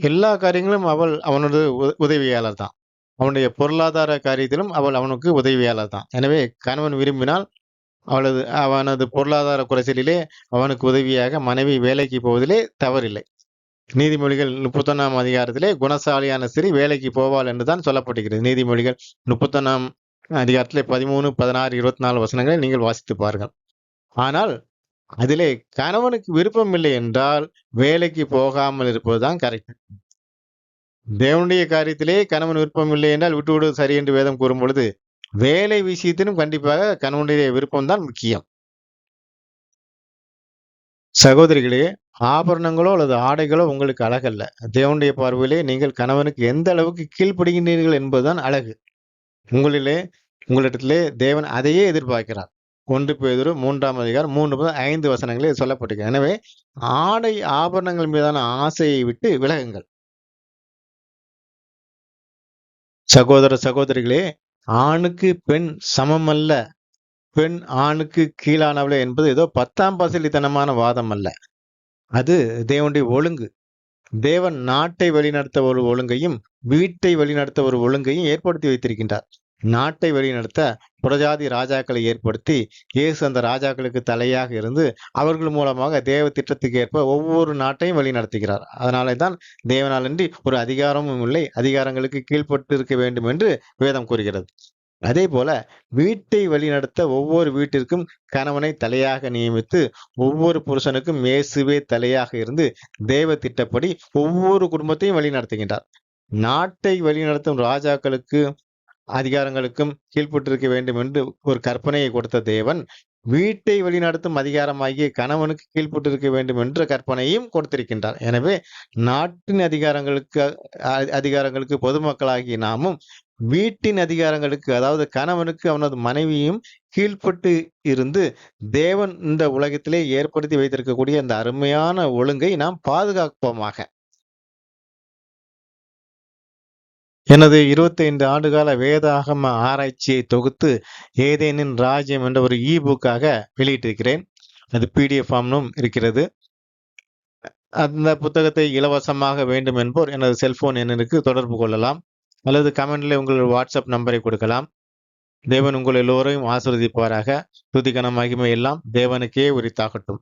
எல்லா காரியங்களும் அவனது உதவியாளர் தான். அவனுடைய பொருளாதார காரியத்திலும் அவனுக்கு உதவியாளர் தான். எனவே கணவன் விரும்பினால் அவனது பொருளாதார குறைச்சலிலே அவனுக்கு உதவியாக மனைவி வேலைக்கு போவதிலே தவறில்லை. நீதிமொழிகள் 31ஆம் அதிகாரத்திலே குணசாலியான ஸ்திரீ வேலைக்கு போவாள் என்றுதான் சொல்லப்பட்டிருக்கிறது. நீதிமொழிகள் 31ஆம் அதிகாரத்திலே 13, 16, 24 வசனங்களை நீங்கள் வாசித்து பாருங்கள். ஆனால் அதிலே கணவனுக்கு விருப்பம் இல்லை என்றால் வேலைக்கு போகாமல் இருப்பதுதான் கரெக்ட். தேவனுடைய காரியத்திலே கணவன் விருப்பம் இல்லை என்றால் விட்டுவிடுவது சரி என்று வேதம் கூறும் பொழுது, வேலை விஷயத்திலும் கண்டிப்பாக கணவனுடைய விருப்பம்தான் முக்கியம். சகோதரிகளே, ஆபரணங்களோ அல்லது ஆடைகளோ உங்களுக்கு அழகல்ல. தேவனுடைய பார்வையிலே நீங்கள் கணவனுக்கு எந்த அளவுக்கு கீழ்ப்படுகின்றீர்கள் என்பதுதான் அழகு. உங்களிடத்திலே தேவன் அதையே எதிர்பார்க்கிறார். 1 பேதுரு 3ஆம் அதிகாரம் 3 முதல் 5 வசனங்களில் சொல்லப்பட்டிருக்கிறது. எனவே ஆடை ஆபரணங்கள் மீதான ஆசையை விட்டு விலகுங்கள். சகோதர சகோதரிகளே, ஆணுக்கு பெண் சமமல்ல, பெண் ஆணுக்கு கீழானவளே என்பது ஏதோ 10ஆம் பசலித்தனமான வாதம் அல்ல. அது தேவனுடைய ஒழுங்கு. தேவன் நாட்டை வழிநடத்த ஒரு ஒழுங்கையும் வீட்டை வழிநடத்த ஒரு ஒழுங்கையும் ஏற்படுத்தி வைத்திருக்கின்றார். நாட்டை வழிநடத்த புறஜாதி ராஜாக்களை ஏற்படுத்தி இயேசு அந்த ராஜாக்களுக்கு தலையாக இருந்து அவர்கள் மூலமாக தேவ திட்டத்துக்கு ஏற்ப ஒவ்வொரு நாட்டையும் வழி நடத்துகிறார். அதனாலே தான் தேவனாலன்றி ஒரு அதிகாரமும் இல்லை, அதிகாரங்களுக்கு கீழ்ப்பட்டு இருக்க வேண்டும் என்று வேதம் கூறுகிறது. அதே போல வீட்டை வழிநடத்த ஒவ்வொரு வீட்டிற்கும் கணவனை தலையாக நியமித்து ஒவ்வொரு புருஷனுக்கும் இயேசுவே தலையாக இருந்து தேவ திட்டப்படி ஒவ்வொரு குடும்பத்தையும் வழி நடத்துகின்றார். நாட்டை வழிநடத்தும் ராஜாக்களுக்கு அதிகாரங்களுக்கும் கீழ்ப்பட்டிருக்க வேண்டும் என்று ஒரு கற்பனையை கொடுத்த தேவன், வீட்டை வழிநடத்தும் அதிகாரமாகிய கணவனுக்கு கீழ்ப்பட்டிருக்க வேண்டும் என்ற கற்பனையும் கொடுத்திருக்கின்றார். எனவே நாட்டின் அதிகாரங்களுக்கு பொதுமக்களாகிய நாமும் வீட்டின் அதிகாரங்களுக்கு, அதாவது கணவனுக்கு அவனது மனைவியும் கீழ்ப்பட்டு இருந்து தேவன் இந்த உலகத்திலே ஏற்படுத்தி வைத்திருக்கக்கூடிய அந்த அருமையான ஒழுங்கை நாம் பாதுகாப்போமாக. எனது 25 ஆண்டுகால வேதாகம ஆராய்ச்சியை தொகுத்து ஏதேனின் ராஜ்யம் என்ற ஒரு புக்காக வெளியிட்டிருக்கிறேன். அது PDF ஃபார்மும் இருக்கிறது. அந்த புத்தகத்தை இலவசமாக வேண்டும் என்போர் எனது செல்போன் எண்ணுக்கு தொடர்பு கொள்ளலாம், அல்லது கமெண்ட்ல உங்கள் வாட்ஸ்அப் நம்பரை கொடுக்கலாம். தேவன் உங்கள் எல்லோரையும் ஆசீர்வதிப்பாராக. துதி கன மகிமை எல்லாம் தேவனுக்கே உரித்தாகட்டும்.